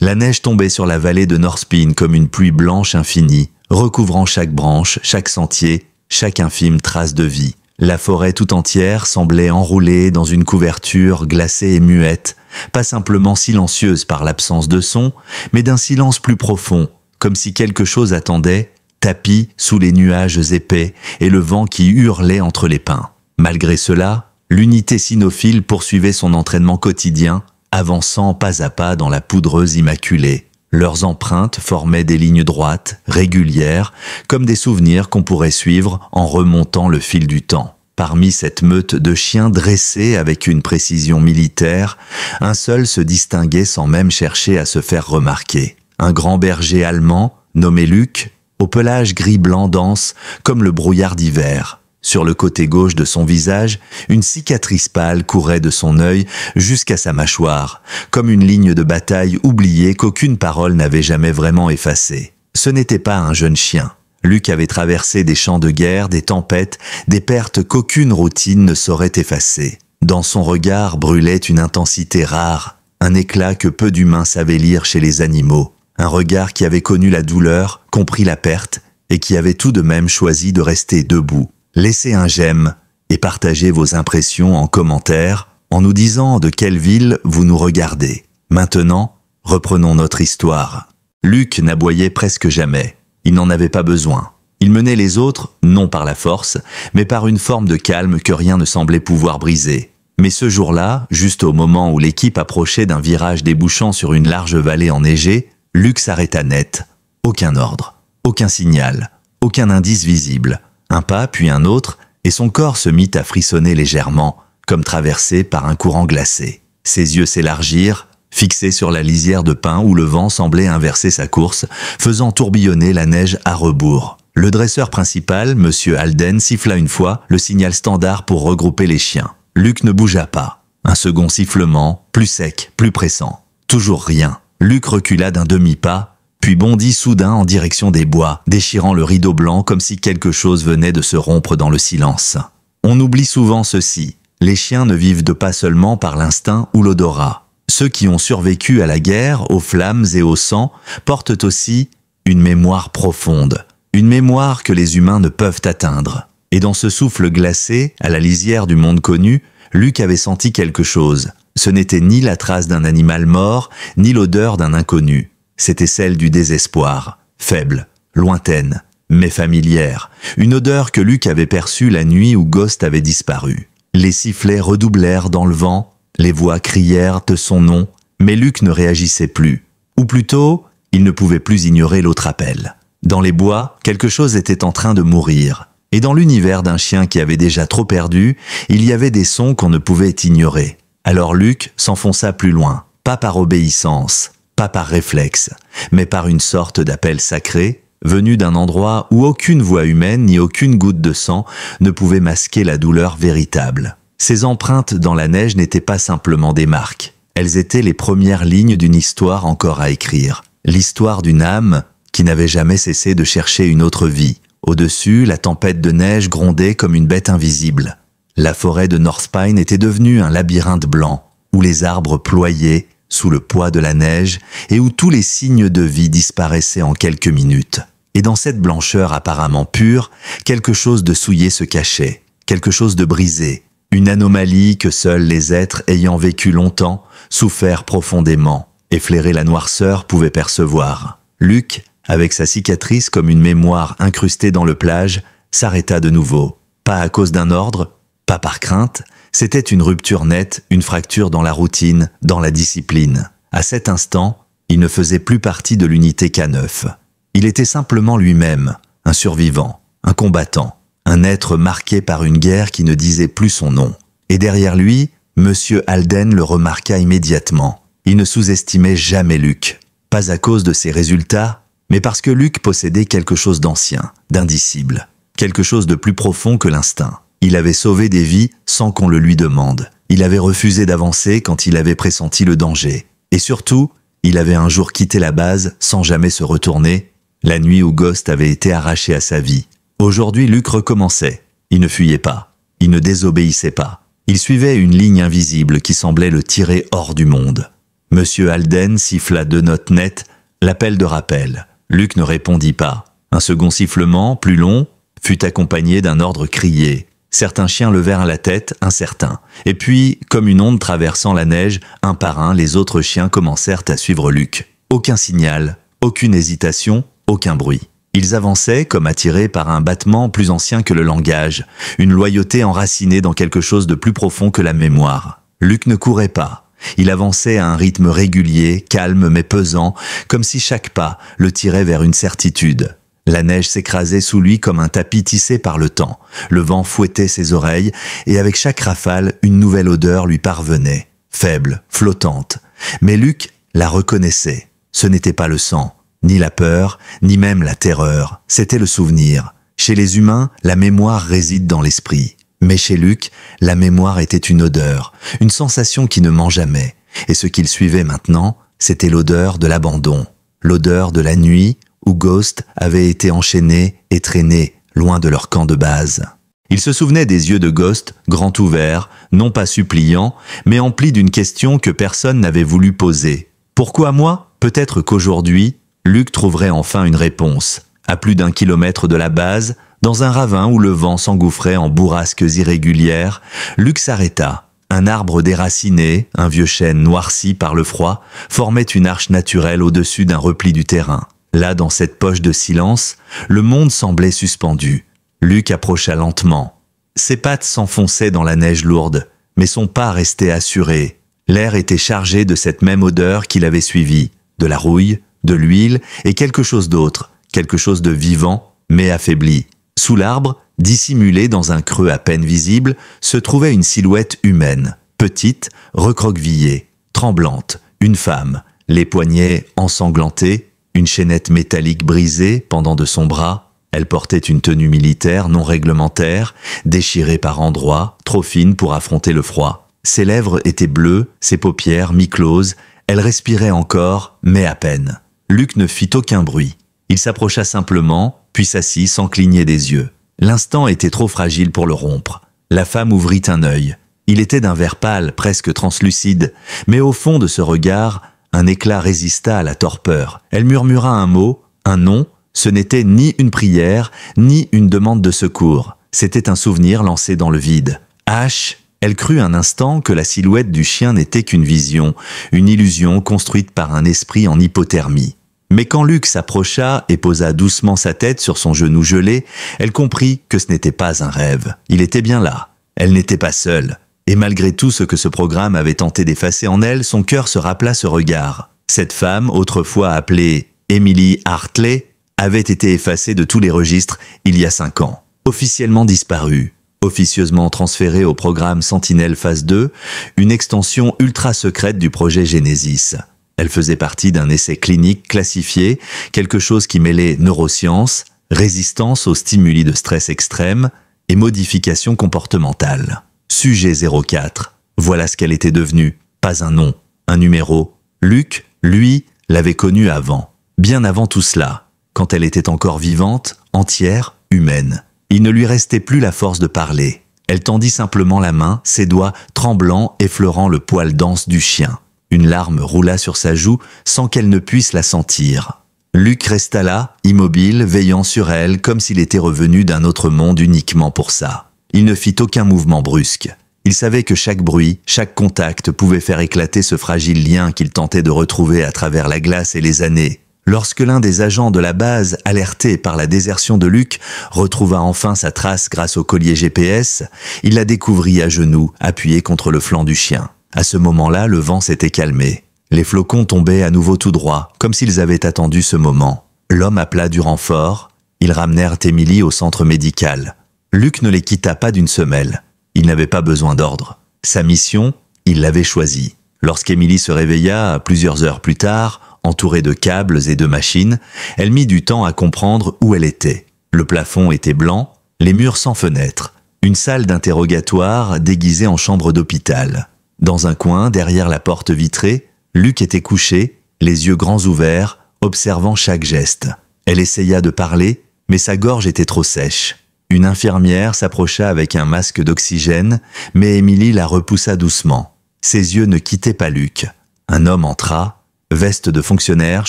La neige tombait sur la vallée de Northpine comme une pluie blanche infinie, recouvrant chaque branche, chaque sentier, chaque infime trace de vie. La forêt tout entière semblait enroulée dans une couverture glacée et muette, pas simplement silencieuse par l'absence de son, mais d'un silence plus profond, comme si quelque chose attendait, tapi sous les nuages épais et le vent qui hurlait entre les pins. Malgré cela, l'unité cynophile poursuivait son entraînement quotidien, avançant pas à pas dans la poudreuse immaculée. Leurs empreintes formaient des lignes droites, régulières, comme des souvenirs qu'on pourrait suivre en remontant le fil du temps. Parmi cette meute de chiens dressés avec une précision militaire, un seul se distinguait sans même chercher à se faire remarquer. Un grand berger allemand, nommé Luc, au pelage gris-blanc dense comme le brouillard d'hiver. Sur le côté gauche de son visage, une cicatrice pâle courait de son œil jusqu'à sa mâchoire, comme une ligne de bataille oubliée qu'aucune parole n'avait jamais vraiment effacée. Ce n'était pas un jeune chien. Luc avait traversé des champs de guerre, des tempêtes, des pertes qu'aucune routine ne saurait effacer. Dans son regard brûlait une intensité rare, un éclat que peu d'humains savaient lire chez les animaux. Un regard qui avait connu la douleur, compris la perte, et qui avait tout de même choisi de rester debout. Laissez un j'aime et partagez vos impressions en commentaire en nous disant de quelle ville vous nous regardez. Maintenant, reprenons notre histoire. Luc n'aboyait presque jamais. Il n'en avait pas besoin. Il menait les autres, non par la force, mais par une forme de calme que rien ne semblait pouvoir briser. Mais ce jour-là, juste au moment où l'équipe approchait d'un virage débouchant sur une large vallée enneigée, Luc s'arrêta net. Aucun ordre, aucun signal, aucun indice visible. Un pas, puis un autre, et son corps se mit à frissonner légèrement, comme traversé par un courant glacé. Ses yeux s'élargirent, fixés sur la lisière de pins où le vent semblait inverser sa course, faisant tourbillonner la neige à rebours. Le dresseur principal, M. Alden, siffla une fois, le signal standard pour regrouper les chiens. Luc ne bougea pas. Un second sifflement, plus sec, plus pressant. Toujours rien. Luc recula d'un demi-pas, puis bondit soudain en direction des bois, déchirant le rideau blanc comme si quelque chose venait de se rompre dans le silence. On oublie souvent ceci. Les chiens ne vivent pas seulement par l'instinct ou l'odorat. Ceux qui ont survécu à la guerre, aux flammes et au sang, portent aussi une mémoire profonde. Une mémoire que les humains ne peuvent atteindre. Et dans ce souffle glacé, à la lisière du monde connu, Luc avait senti quelque chose. Ce n'était ni la trace d'un animal mort, ni l'odeur d'un inconnu. C'était celle du désespoir, faible, lointaine, mais familière. Une odeur que Luc avait perçue la nuit où Ghost avait disparu. Les sifflets redoublèrent dans le vent, les voix crièrent de son nom, mais Luc ne réagissait plus. Ou plutôt, il ne pouvait plus ignorer l'autre appel. Dans les bois, quelque chose était en train de mourir. Et dans l'univers d'un chien qui avait déjà trop perdu, il y avait des sons qu'on ne pouvait ignorer. Alors Luc s'enfonça plus loin, pas par obéissance, pas par réflexe, mais par une sorte d'appel sacré, venu d'un endroit où aucune voix humaine ni aucune goutte de sang ne pouvait masquer la douleur véritable. Ces empreintes dans la neige n'étaient pas simplement des marques, elles étaient les premières lignes d'une histoire encore à écrire. L'histoire d'une âme qui n'avait jamais cessé de chercher une autre vie. Au-dessus, la tempête de neige grondait comme une bête invisible. La forêt de Northpine était devenue un labyrinthe blanc, où les arbres ployaient sous le poids de la neige et où tous les signes de vie disparaissaient en quelques minutes. Et dans cette blancheur apparemment pure, quelque chose de souillé se cachait, quelque chose de brisé, une anomalie que seuls les êtres ayant vécu longtemps, souffert profondément, efflairer la noirceur pouvaient percevoir. Luc, avec sa cicatrice comme une mémoire incrustée dans le plage, s'arrêta de nouveau. Pas à cause d'un ordre, pas par crainte, c'était une rupture nette, une fracture dans la routine, dans la discipline. À cet instant, il ne faisait plus partie de l'unité K9. Il était simplement lui-même, un survivant, un combattant, un être marqué par une guerre qui ne disait plus son nom. Et derrière lui, M. Alden le remarqua immédiatement. Il ne sous-estimait jamais Luc. Pas à cause de ses résultats, mais parce que Luc possédait quelque chose d'ancien, d'indicible, quelque chose de plus profond que l'instinct. Il avait sauvé des vies sans qu'on le lui demande. Il avait refusé d'avancer quand il avait pressenti le danger. Et surtout, il avait un jour quitté la base sans jamais se retourner, la nuit où Ghost avait été arraché à sa vie. Aujourd'hui, Luc recommençait. Il ne fuyait pas. Il ne désobéissait pas. Il suivait une ligne invisible qui semblait le tirer hors du monde. Monsieur Alden siffla 2 notes nettes, l'appel de rappel. Luc ne répondit pas. Un second sifflement, plus long, fut accompagné d'un ordre crié. Certains chiens levèrent la tête, incertains. Et puis, comme une onde traversant la neige, un par un, les autres chiens commencèrent à suivre Luc. Aucun signal, aucune hésitation, aucun bruit. Ils avançaient comme attirés par un battement plus ancien que le langage, une loyauté enracinée dans quelque chose de plus profond que la mémoire. Luc ne courait pas. Il avançait à un rythme régulier, calme mais pesant, comme si chaque pas le tirait vers une certitude. La neige s'écrasait sous lui comme un tapis tissé par le temps. Le vent fouettait ses oreilles, et avec chaque rafale, une nouvelle odeur lui parvenait, faible, flottante. Mais Luc la reconnaissait. Ce n'était pas le sang, ni la peur, ni même la terreur. C'était le souvenir. Chez les humains, la mémoire réside dans l'esprit. Mais chez Luc, la mémoire était une odeur, une sensation qui ne ment jamais. Et ce qu'il suivait maintenant, c'était l'odeur de l'abandon, l'odeur de la nuit où Ghost avait été enchaîné et traîné loin de leur camp de base. Il se souvenait des yeux de Ghost, grands ouverts, non pas suppliants, mais emplis d'une question que personne n'avait voulu poser. Pourquoi moi ? Peut-être qu'aujourd'hui, Luc trouverait enfin une réponse. À plus d'1 kilomètre de la base, dans un ravin où le vent s'engouffrait en bourrasques irrégulières, Luc s'arrêta. Un arbre déraciné, un vieux chêne noirci par le froid, formait une arche naturelle au-dessus d'un repli du terrain. Là, dans cette poche de silence, le monde semblait suspendu. Luc approcha lentement. Ses pattes s'enfonçaient dans la neige lourde, mais son pas restait assuré. L'air était chargé de cette même odeur qu'il avait suivie, de la rouille, de l'huile et quelque chose d'autre, quelque chose de vivant, mais affaibli. Sous l'arbre, dissimulée dans un creux à peine visible, se trouvait une silhouette humaine, petite, recroquevillée, tremblante, une femme, les poignets ensanglantés, une chaînette métallique brisée pendant de son bras. Elle portait une tenue militaire non réglementaire, déchirée par endroits, trop fine pour affronter le froid. Ses lèvres étaient bleues, ses paupières mi-closes, elle respirait encore, mais à peine. Luc ne fit aucun bruit. Il s'approcha simplement, puis s'assit sans cligner des yeux. L'instant était trop fragile pour le rompre. La femme ouvrit un œil. Il était d'un vert pâle, presque translucide, mais au fond de ce regard, un éclat résista à la torpeur. Elle murmura un mot, un nom. Ce n'était ni une prière, ni une demande de secours. C'était un souvenir lancé dans le vide. H. Elle crut un instant que la silhouette du chien n'était qu'une vision, une illusion construite par un esprit en hypothermie. Mais quand Luc s'approcha et posa doucement sa tête sur son genou gelé, elle comprit que ce n'était pas un rêve. Il était bien là. Elle n'était pas seule. Et malgré tout ce que ce programme avait tenté d'effacer en elle, son cœur se rappela ce regard. Cette femme, autrefois appelée Emily Hartley, avait été effacée de tous les registres il y a 5 ans. Officiellement disparue, officieusement transférée au programme Sentinelle Phase 2, une extension ultra secrète du projet Genesis. Elle faisait partie d'un essai clinique classifié, quelque chose qui mêlait neurosciences, résistance aux stimuli de stress extrême et modification comportementale. Sujet 04. Voilà ce qu'elle était devenue. Pas un nom, un numéro. Luc, lui, l'avait connue avant. Bien avant tout cela, quand elle était encore vivante, entière, humaine. Il ne lui restait plus la force de parler. Elle tendit simplement la main, ses doigts tremblants effleurant le poil dense du chien. Une larme roula sur sa joue sans qu'elle ne puisse la sentir. Luc resta là, immobile, veillant sur elle, comme s'il était revenu d'un autre monde uniquement pour ça. Il ne fit aucun mouvement brusque. Il savait que chaque bruit, chaque contact pouvait faire éclater ce fragile lien qu'il tentait de retrouver à travers la glace et les années. Lorsque l'un des agents de la base, alerté par la désertion de Luc, retrouva enfin sa trace grâce au collier GPS, il la découvrit à genoux, appuyée contre le flanc du chien. À ce moment-là, le vent s'était calmé. Les flocons tombaient à nouveau tout droit, comme s'ils avaient attendu ce moment. L'homme appela du renfort. Ils ramenèrent Emily au centre médical. Luc ne les quitta pas d'une semelle. Il n'avait pas besoin d'ordre. Sa mission, il l'avait choisie. Lorsqu'Emily se réveilla, plusieurs heures plus tard, entourée de câbles et de machines, elle mit du temps à comprendre où elle était. Le plafond était blanc, les murs sans fenêtre. Une salle d'interrogatoire déguisée en chambre d'hôpital. Dans un coin, derrière la porte vitrée, Luc était couché, les yeux grands ouverts, observant chaque geste. Elle essaya de parler, mais sa gorge était trop sèche. Une infirmière s'approcha avec un masque d'oxygène, mais Emily la repoussa doucement. Ses yeux ne quittaient pas Luc. Un homme entra, veste de fonctionnaire,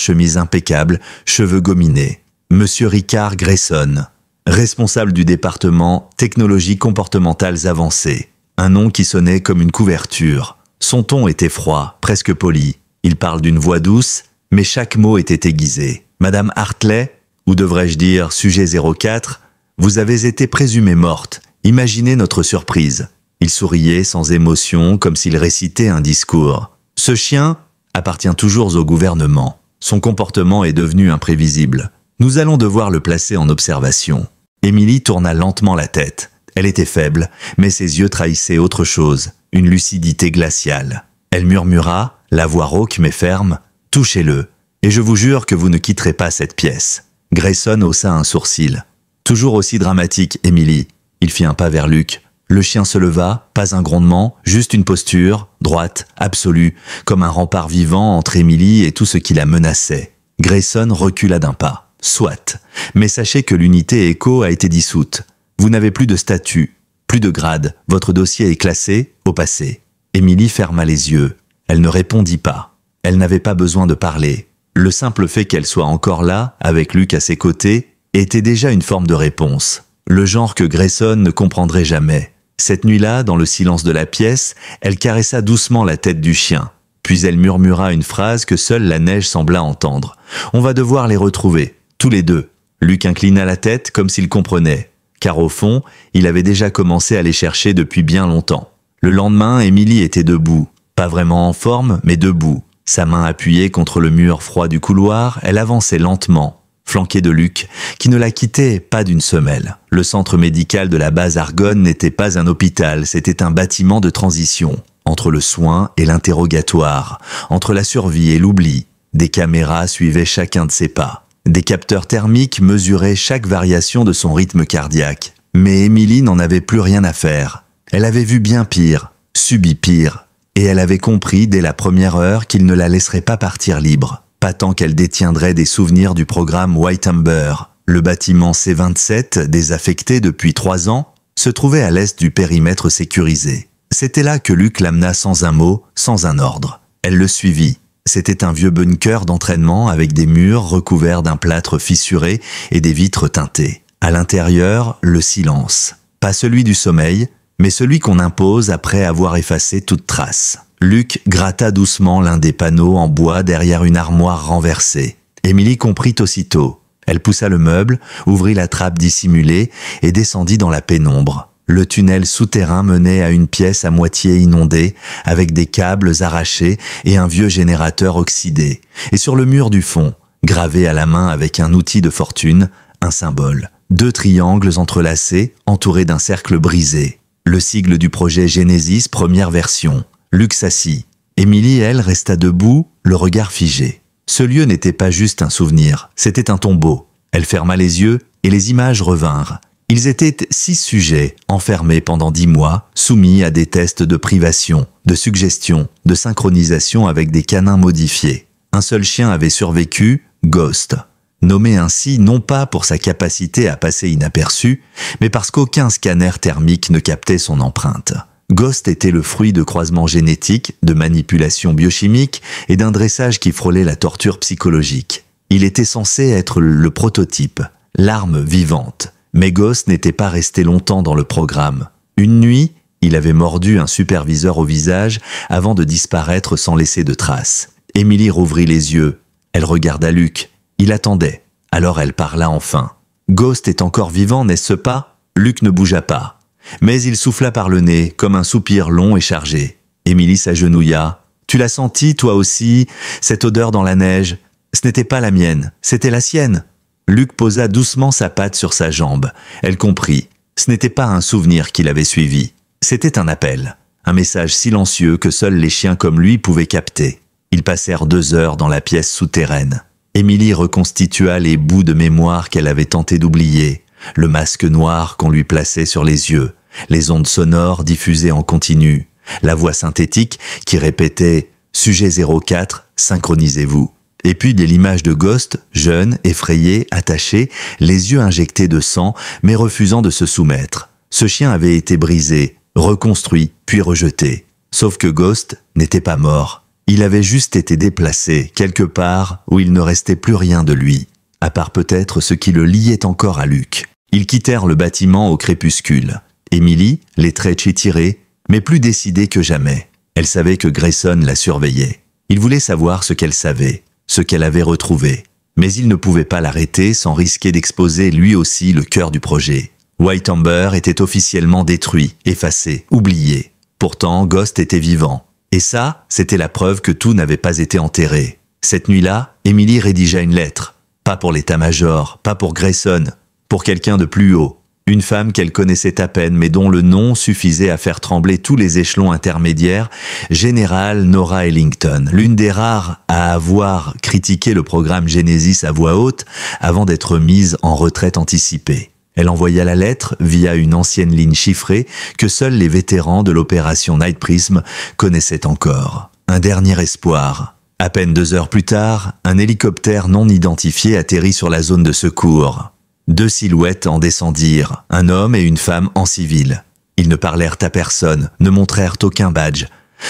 chemise impeccable, cheveux gominés. Monsieur Ricard Grayson, responsable du département Technologies comportementales avancées. Un nom qui sonnait comme une couverture. Son ton était froid, presque poli. Il parle d'une voix douce, mais chaque mot était aiguisé. Madame Hartley, ou devrais-je dire sujet 04, vous avez été présumée morte. Imaginez notre surprise. Il souriait sans émotion, comme s'il récitait un discours. Ce chien appartient toujours au gouvernement. Son comportement est devenu imprévisible. Nous allons devoir le placer en observation. Émilie tourna lentement la tête. Elle était faible, mais ses yeux trahissaient autre chose, une lucidité glaciale. Elle murmura, la voix rauque mais ferme, « Touchez-le, et je vous jure que vous ne quitterez pas cette pièce. » Grayson haussa un sourcil. « Toujours aussi dramatique, Émilie. » Il fit un pas vers Luc. Le chien se leva, pas un grondement, juste une posture, droite, absolue, comme un rempart vivant entre Émilie et tout ce qui la menaçait. Grayson recula d'un pas. « Soit, mais sachez que l'unité Echo a été dissoute. Vous n'avez plus de statut, plus de grade, votre dossier est classé au passé. » Émilie ferma les yeux. Elle ne répondit pas. Elle n'avait pas besoin de parler. Le simple fait qu'elle soit encore là, avec Luc à ses côtés, était déjà une forme de réponse. Le genre que Grayson ne comprendrait jamais. Cette nuit-là, dans le silence de la pièce, elle caressa doucement la tête du chien. Puis elle murmura une phrase que seule la neige sembla entendre. « On va devoir les retrouver, tous les deux. » Luc inclina la tête comme s'il comprenait. Car au fond, il avait déjà commencé à les chercher depuis bien longtemps. Le lendemain, Émilie était debout. Pas vraiment en forme, mais debout. Sa main appuyée contre le mur froid du couloir, elle avançait lentement, flanquée de Luc, qui ne la quittait pas d'une semelle. Le centre médical de la base Argonne n'était pas un hôpital, c'était un bâtiment de transition. Entre le soin et l'interrogatoire, entre la survie et l'oubli, des caméras suivaient chacun de ses pas. Des capteurs thermiques mesuraient chaque variation de son rythme cardiaque. Mais Émilie n'en avait plus rien à faire. Elle avait vu bien pire, subi pire, et elle avait compris dès la première heure qu'il ne la laisserait pas partir libre, pas tant qu'elle détiendrait des souvenirs du programme White Amber. Le bâtiment C-27, désaffecté depuis 3 ans, se trouvait à l'est du périmètre sécurisé. C'était là que Luc l'amena sans un mot, sans un ordre. Elle le suivit. C'était un vieux bunker d'entraînement avec des murs recouverts d'un plâtre fissuré et des vitres teintées. À l'intérieur, le silence. Pas celui du sommeil, mais celui qu'on impose après avoir effacé toute trace. Luc gratta doucement l'un des panneaux en bois derrière une armoire renversée. Émilie comprit aussitôt. Elle poussa le meuble, ouvrit la trappe dissimulée et descendit dans la pénombre. Le tunnel souterrain menait à une pièce à moitié inondée, avec des câbles arrachés et un vieux générateur oxydé. Et sur le mur du fond, gravé à la main avec un outil de fortune, un symbole. 2 triangles entrelacés, entourés d'un cercle brisé. Le sigle du projet Genesis, première version. Luc s'assit. Émilie, elle, resta debout, le regard figé. Ce lieu n'était pas juste un souvenir, c'était un tombeau. Elle ferma les yeux et les images revinrent. Ils étaient 6 sujets, enfermés pendant 10 mois, soumis à des tests de privation, de suggestion, de synchronisation avec des canins modifiés. Un seul chien avait survécu, Ghost. Nommé ainsi non pas pour sa capacité à passer inaperçu, mais parce qu'aucun scanner thermique ne captait son empreinte. Ghost était le fruit de croisements génétiques, de manipulations biochimiques et d'un dressage qui frôlait la torture psychologique. Il était censé être le prototype, l'arme vivante. Mais Ghost n'était pas resté longtemps dans le programme. Une nuit, il avait mordu un superviseur au visage avant de disparaître sans laisser de traces. Émilie rouvrit les yeux. Elle regarda Luc. Il attendait. Alors elle parla enfin. « Ghost est encore vivant, n'est-ce pas ?» Luc ne bougea pas. Mais il souffla par le nez, comme un soupir long et chargé. Émilie s'agenouilla. « Tu l'as senti, toi aussi, cette odeur dans la neige ? Ce n'était pas la mienne, c'était la sienne. » Luc posa doucement sa patte sur sa jambe. Elle comprit. Ce n'était pas un souvenir qui l'avait suivi. C'était un appel. Un message silencieux que seuls les chiens comme lui pouvaient capter. Ils passèrent 2 heures dans la pièce souterraine. Émilie reconstitua les bouts de mémoire qu'elle avait tenté d'oublier. Le masque noir qu'on lui plaçait sur les yeux. Les ondes sonores diffusées en continu. La voix synthétique qui répétait « Sujet 04, synchronisez-vous ». Et puis de l'image de Ghost, jeune, effrayé, attaché, les yeux injectés de sang, mais refusant de se soumettre. Ce chien avait été brisé, reconstruit, puis rejeté. Sauf que Ghost n'était pas mort. Il avait juste été déplacé, quelque part où il ne restait plus rien de lui, à part peut-être ce qui le liait encore à Luke. Ils quittèrent le bâtiment au crépuscule. Emily, les traits étirés, mais plus décidée que jamais. Elle savait que Grayson la surveillait. Il voulait savoir ce qu'elle savait, ce qu'elle avait retrouvé. Mais il ne pouvait pas l'arrêter sans risquer d'exposer lui aussi le cœur du projet. White Amber était officiellement détruit, effacé, oublié. Pourtant, Ghost était vivant. Et ça, c'était la preuve que tout n'avait pas été enterré. Cette nuit-là, Emily rédigea une lettre. Pas pour l'état-major, pas pour Grayson, pour quelqu'un de plus haut. Une femme qu'elle connaissait à peine, mais dont le nom suffisait à faire trembler tous les échelons intermédiaires, Général Nora Ellington, l'une des rares à avoir critiqué le programme Genesis à voix haute avant d'être mise en retraite anticipée. Elle envoya la lettre via une ancienne ligne chiffrée que seuls les vétérans de l'opération Night Prism connaissaient encore. Un dernier espoir. À peine 2 heures plus tard, un hélicoptère non identifié atterrit sur la zone de secours. 2 silhouettes en descendirent, un homme et une femme en civil. Ils ne parlèrent à personne, ne montrèrent aucun badge,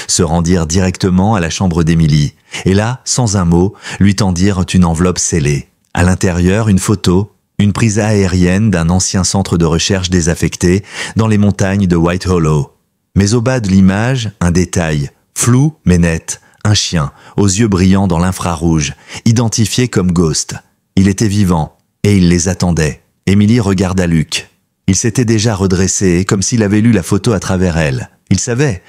se rendirent directement à la chambre d'Emily, et là, sans un mot, lui tendirent une enveloppe scellée. À l'intérieur, une photo, une prise aérienne d'un ancien centre de recherche désaffecté dans les montagnes de White Hollow. Mais au bas de l'image, un détail, flou mais net, un chien, aux yeux brillants dans l'infrarouge, identifié comme Ghost. Il était vivant. Et il les attendait. Emily regarda Luke. Il s'était déjà redressé, comme s'il avait lu la photo à travers elle. Il savait.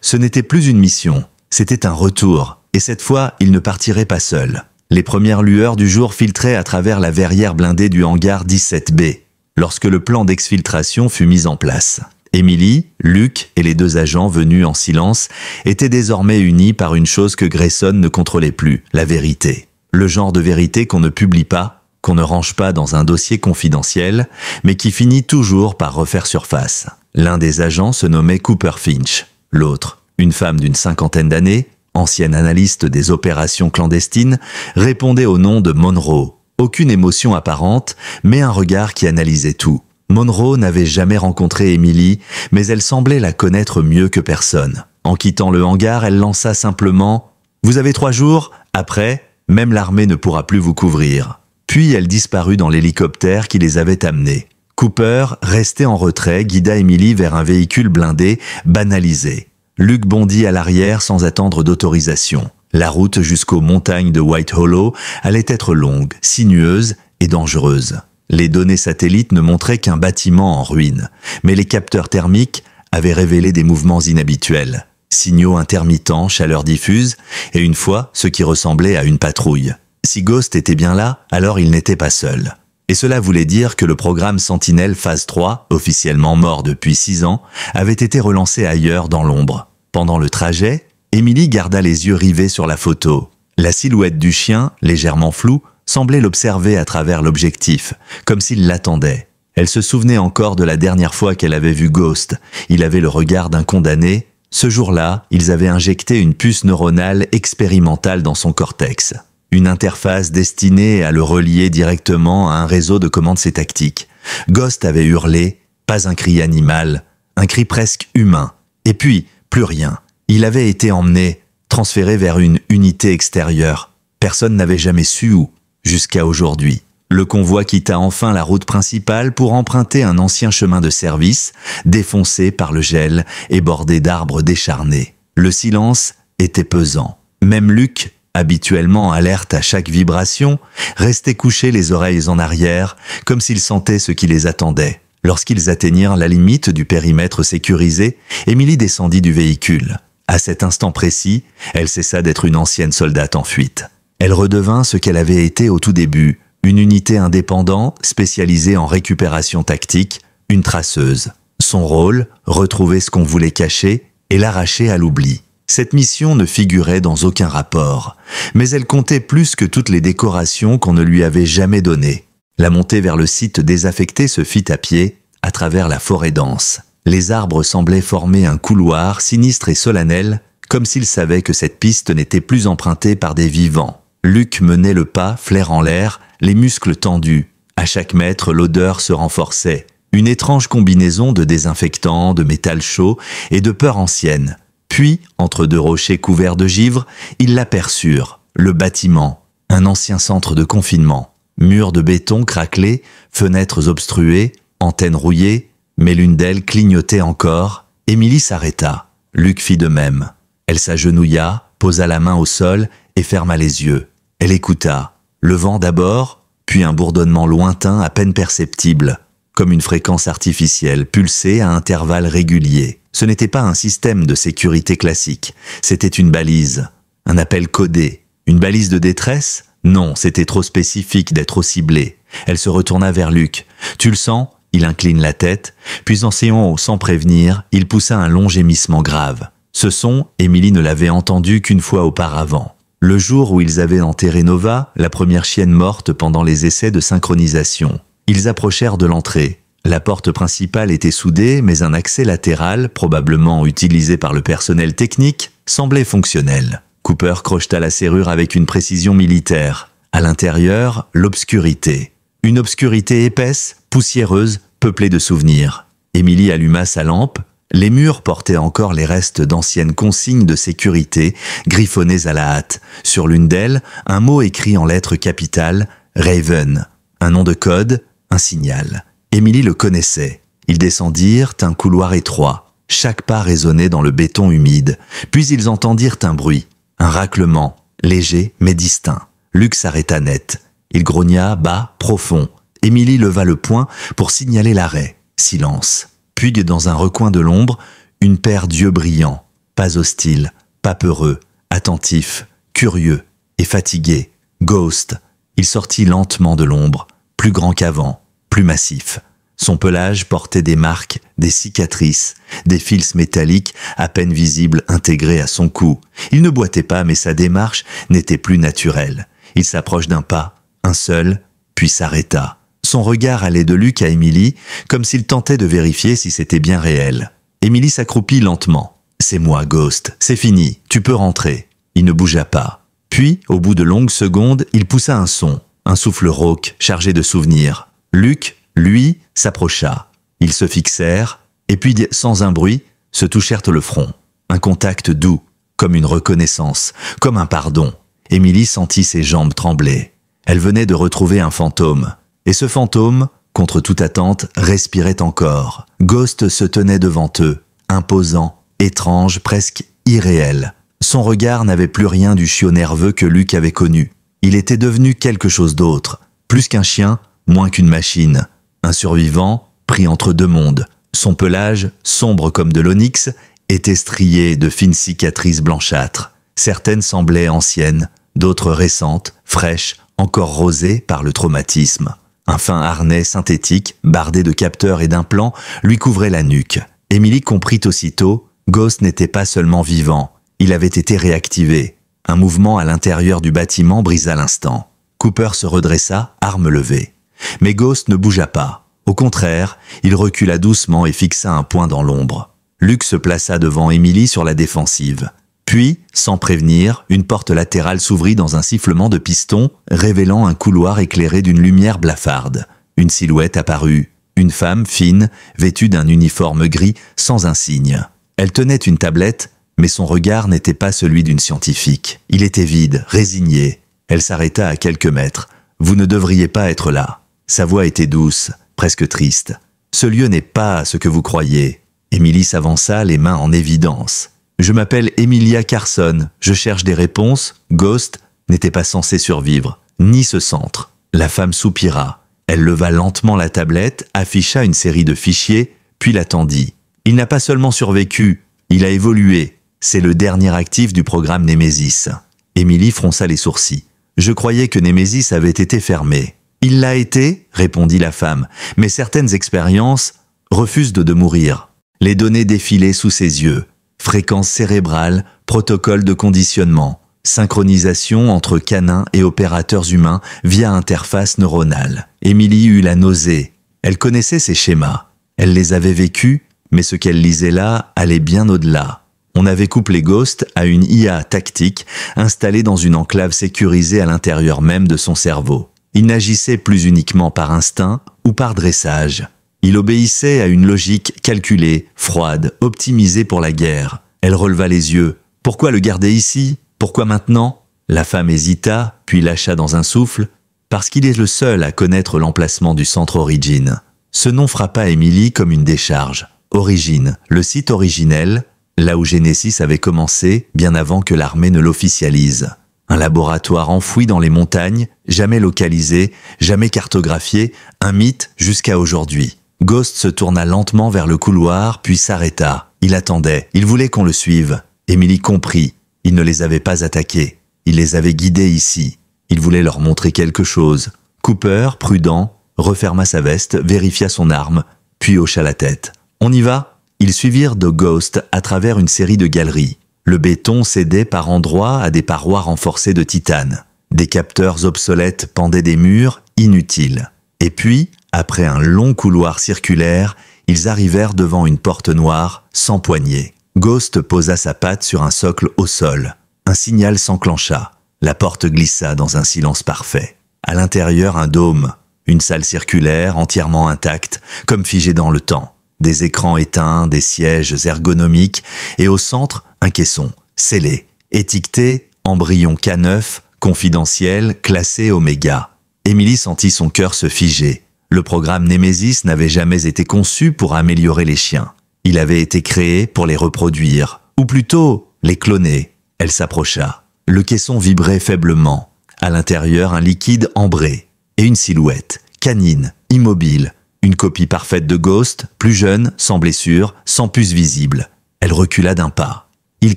Ce n'était plus une mission. C'était un retour. Et cette fois, il ne partirait pas seul. Les premières lueurs du jour filtraient à travers la verrière blindée du hangar 17B. Lorsque le plan d'exfiltration fut mis en place. Emily, Luke et les 2 agents venus en silence étaient désormais unis par une chose que Grayson ne contrôlait plus, la vérité. Le genre de vérité qu'on ne publie pas, qu'on ne range pas dans un dossier confidentiel, mais qui finit toujours par refaire surface. L'un des agents se nommait Cooper Finch. L'autre, une femme d'une 50aine d'années, ancienne analyste des opérations clandestines, répondait au nom de Monroe. Aucune émotion apparente, mais un regard qui analysait tout. Monroe n'avait jamais rencontré Emily, mais elle semblait la connaître mieux que personne. En quittant le hangar, elle lança simplement « Vous avez 3 jours, après, même l'armée ne pourra plus vous couvrir ». Puis elle disparut dans l'hélicoptère qui les avait amenés. Cooper, resté en retrait, guida Emily vers un véhicule blindé, banalisé. Luke bondit à l'arrière sans attendre d'autorisation. La route jusqu'aux montagnes de White Hollow allait être longue, sinueuse et dangereuse. Les données satellites ne montraient qu'un bâtiment en ruine, mais les capteurs thermiques avaient révélé des mouvements inhabituels. Signaux intermittents, chaleur diffuse, et une fois, ce qui ressemblait à une patrouille. Si Ghost était bien là, alors il n'était pas seul. Et cela voulait dire que le programme Sentinelle Phase 3, officiellement mort depuis 6 ans, avait été relancé ailleurs dans l'ombre. Pendant le trajet, Emily garda les yeux rivés sur la photo. La silhouette du chien, légèrement floue, semblait l'observer à travers l'objectif, comme s'il l'attendait. Elle se souvenait encore de la dernière fois qu'elle avait vu Ghost. Il avait le regard d'un condamné. Ce jour-là, ils avaient injecté une puce neuronale expérimentale dans son cortex. Une interface destinée à le relier directement à un réseau de commandes et tactiques. Ghost avait hurlé, pas un cri animal, un cri presque humain. Et puis, plus rien. Il avait été emmené, transféré vers une unité extérieure. Personne n'avait jamais su où, jusqu'à aujourd'hui. Le convoi quitta enfin la route principale pour emprunter un ancien chemin de service, défoncé par le gel et bordé d'arbres décharnés. Le silence était pesant. Même Luke, habituellement alerte à chaque vibration, restait couché les oreilles en arrière, comme s'il sentait ce qui les attendait. Lorsqu'ils atteignirent la limite du périmètre sécurisé, Emily descendit du véhicule. À cet instant précis, elle cessa d'être une ancienne soldate en fuite. Elle redevint ce qu'elle avait été au tout début, une unité indépendante spécialisée en récupération tactique, une traceuse. Son rôle, retrouver ce qu'on voulait cacher et l'arracher à l'oubli. Cette mission ne figurait dans aucun rapport, mais elle comptait plus que toutes les décorations qu'on ne lui avait jamais données. La montée vers le site désaffecté se fit à pied, à travers la forêt dense. Les arbres semblaient former un couloir sinistre et solennel, comme s'ils savaient que cette piste n'était plus empruntée par des vivants. Luke menait le pas, flair en l'air, les muscles tendus. À chaque mètre, l'odeur se renforçait. Une étrange combinaison de désinfectants, de métal chaud et de peur ancienne. Puis, entre deux rochers couverts de givre, ils l'aperçurent. Le bâtiment, un ancien centre de confinement. Murs de béton craquelés, fenêtres obstruées, antennes rouillées, mais l'une d'elles clignotait encore. Émilie s'arrêta. Luc fit de même. Elle s'agenouilla, posa la main au sol et ferma les yeux. Elle écouta. Le vent d'abord, puis un bourdonnement lointain à peine perceptible, comme une fréquence artificielle pulsée à intervalles réguliers. Ce n'était pas un système de sécurité classique, c'était une balise, un appel codé. Une balise de détresse? Non, c'était trop spécifique d'être ciblé. Elle se retourna vers Luc. « Tu le sens ?» Il incline la tête, puis en séant sans prévenir, il poussa un long gémissement grave. Ce son, Émilie ne l'avait entendu qu'une fois auparavant. Le jour où ils avaient enterré Nova, la première chienne morte pendant les essais de synchronisation. Ils approchèrent de l'entrée. La porte principale était soudée, mais un accès latéral, probablement utilisé par le personnel technique, semblait fonctionnel. Cooper crocheta la serrure avec une précision militaire. À l'intérieur, l'obscurité. Une obscurité épaisse, poussiéreuse, peuplée de souvenirs. Émilie alluma sa lampe. Les murs portaient encore les restes d'anciennes consignes de sécurité, griffonnées à la hâte. Sur l'une d'elles, un mot écrit en lettres capitales, Raven. Un nom de code, un signal. Émilie le connaissait. Ils descendirent un couloir étroit. Chaque pas résonnait dans le béton humide. Puis ils entendirent un bruit. Un raclement, léger mais distinct. Luc s'arrêta net. Il grogna bas, profond. Émilie leva le poing pour signaler l'arrêt. Silence. Puis, dans un recoin de l'ombre, une paire d'yeux brillants. Pas hostiles, pas peureux, attentifs, curieux et fatigués. Ghost. Il sortit lentement de l'ombre, plus grand qu'avant, plus massif. Son pelage portait des marques, des cicatrices, des fils métalliques à peine visibles intégrés à son cou. Il ne boitait pas, mais sa démarche n'était plus naturelle. Il s'approche d'un pas, un seul, puis s'arrêta. Son regard allait de Luc à Émilie, comme s'il tentait de vérifier si c'était bien réel. Émilie s'accroupit lentement. « C'est moi, Ghost, c'est fini, tu peux rentrer. » Il ne bougea pas. Puis, au bout de longues secondes, il poussa un son, un souffle rauque, chargé de souvenirs. Luc, lui, s'approcha. Ils se fixèrent, et puis, sans un bruit, se touchèrent le front. Un contact doux, comme une reconnaissance, comme un pardon. Émilie sentit ses jambes trembler. Elle venait de retrouver un fantôme. Et ce fantôme, contre toute attente, respirait encore. Ghost se tenait devant eux, imposant, étrange, presque irréel. Son regard n'avait plus rien du chiot nerveux que Luc avait connu. Il était devenu quelque chose d'autre. Plus qu'un chien, moins qu'une machine. Un survivant, pris entre deux mondes. Son pelage, sombre comme de l'onyx, était strié de fines cicatrices blanchâtres. Certaines semblaient anciennes, d'autres récentes, fraîches, encore rosées par le traumatisme. Un fin harnais synthétique, bardé de capteurs et d'implants, lui couvrait la nuque. Émilie comprit aussitôt, Ghost n'était pas seulement vivant, il avait été réactivé. Un mouvement à l'intérieur du bâtiment brisa l'instant. Cooper se redressa, arme levée. Mais Ghost ne bougea pas. Au contraire, il recula doucement et fixa un point dans l'ombre. Luc se plaça devant Émilie sur la défensive. Puis, sans prévenir, une porte latérale s'ouvrit dans un sifflement de piston, révélant un couloir éclairé d'une lumière blafarde. Une silhouette apparut, une femme fine, vêtue d'un uniforme gris, sans un signe. Elle tenait une tablette, mais son regard n'était pas celui d'une scientifique. Il était vide, résigné. Elle s'arrêta à quelques mètres. « Vous ne devriez pas être là. » Sa voix était douce, presque triste. « Ce lieu n'est pas ce que vous croyez. » Émilie s'avança, les mains en évidence. « Je m'appelle Emilia Carson, je cherche des réponses. Ghost n'était pas censé survivre, ni ce centre. » La femme soupira. Elle leva lentement la tablette, afficha une série de fichiers, puis l'attendit. « Il n'a pas seulement survécu, il a évolué. C'est le dernier actif du programme Némésis. » Émilie fronça les sourcils. « Je croyais que Némésis avait été fermé. »« Il l'a été, » répondit la femme, « mais certaines expériences refusent de mourir. » Les données défilaient sous ses yeux. Fréquence cérébrale, protocole de conditionnement, synchronisation entre canins et opérateurs humains via interface neuronale. Émilie eut la nausée. Elle connaissait ces schémas. Elle les avait vécus, mais ce qu'elle lisait là allait bien au-delà. On avait couplé Ghost à une IA tactique installée dans une enclave sécurisée à l'intérieur même de son cerveau. Il n'agissait plus uniquement par instinct ou par dressage. Il obéissait à une logique calculée, froide, optimisée pour la guerre. Elle releva les yeux. « Pourquoi le garder ici? Pourquoi maintenant ?» La femme hésita, puis lâcha dans un souffle. « Parce qu'il est le seul à connaître l'emplacement du centre Origine. » Ce nom frappa Emily comme une décharge. Origine, le site originel, là où Genesis avait commencé, bien avant que l'armée ne l'officialise. Un laboratoire enfoui dans les montagnes, jamais localisé, jamais cartographié, un mythe jusqu'à aujourd'hui. Ghost se tourna lentement vers le couloir, puis s'arrêta. Il attendait, il voulait qu'on le suive. Emily comprit, il ne les avait pas attaqués. Il les avait guidés ici. Il voulait leur montrer quelque chose. Cooper, prudent, referma sa veste, vérifia son arme, puis hocha la tête. « On y va ?» Ils suivirent de Ghost à travers une série de galeries. Le béton cédait par endroits à des parois renforcées de titane. Des capteurs obsolètes pendaient des murs, inutiles. Et puis, après un long couloir circulaire, ils arrivèrent devant une porte noire, sans poignée. Ghost posa sa patte sur un socle au sol. Un signal s'enclencha. La porte glissa dans un silence parfait. À l'intérieur, un dôme. Une salle circulaire, entièrement intacte, comme figée dans le temps. Des écrans éteints, des sièges ergonomiques, et au centre, un caisson, scellé, étiqueté, embryon K9, confidentiel, classé Oméga. Emily sentit son cœur se figer. Le programme Nemesis n'avait jamais été conçu pour améliorer les chiens. Il avait été créé pour les reproduire, ou plutôt, les cloner. Elle s'approcha. Le caisson vibrait faiblement. À l'intérieur, un liquide ambré. Et une silhouette, canine, immobile. Une copie parfaite de Ghost, plus jeune, sans blessure, sans puce visible. Elle recula d'un pas. « Il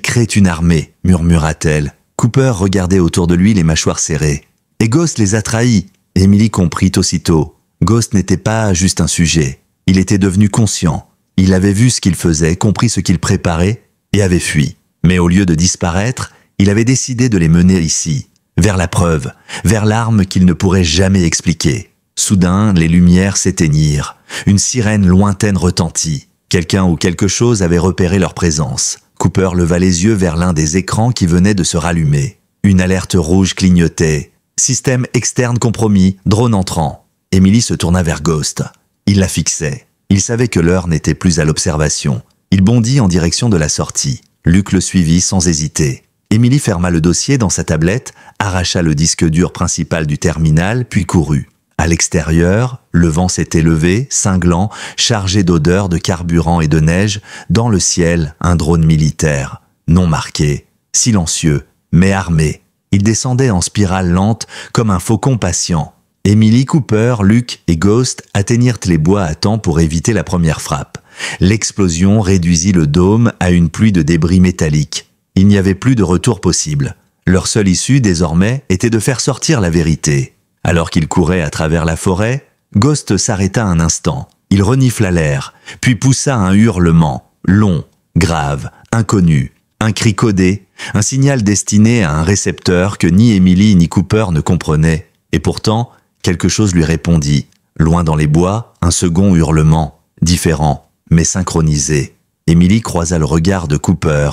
crée une armée », murmura-t-elle. Cooper regardait autour de lui les mâchoires serrées. Et Ghost les a trahis. Emily comprit aussitôt. Ghost n'était pas juste un sujet. Il était devenu conscient. Il avait vu ce qu'il faisait, compris ce qu'il préparait, et avait fui. Mais au lieu de disparaître, il avait décidé de les mener ici, vers la preuve, vers l'arme qu'il ne pourrait jamais expliquer. Soudain, les lumières s'éteignirent. Une sirène lointaine retentit. Quelqu'un ou quelque chose avait repéré leur présence. Cooper leva les yeux vers l'un des écrans qui venait de se rallumer. Une alerte rouge clignotait. Système externe compromis, drone entrant. Emily se tourna vers Ghost. Il la fixait. Il savait que l'heure n'était plus à l'observation. Il bondit en direction de la sortie. Luke le suivit sans hésiter. Emily ferma le dossier dans sa tablette, arracha le disque dur principal du terminal, puis courut. À l'extérieur, le vent s'était levé, cinglant, chargé d'odeurs de carburant et de neige. Dans le ciel, un drone militaire, non marqué, silencieux, mais armé. Il descendait en spirale lente, comme un faucon patient. Emily, Cooper, Luke et Ghost atteignirent les bois à temps pour éviter la première frappe. L'explosion réduisit le dôme à une pluie de débris métalliques. Il n'y avait plus de retour possible. Leur seule issue, désormais, était de faire sortir la vérité. Alors qu'ils couraient à travers la forêt, Ghost s'arrêta un instant. Il renifla l'air, puis poussa un hurlement, long, grave, inconnu, un cri codé, un signal destiné à un récepteur que ni Emily ni Cooper ne comprenaient. Et pourtant, quelque chose lui répondit. Loin dans les bois, un second hurlement, différent, mais synchronisé. Emily croisa le regard de Cooper.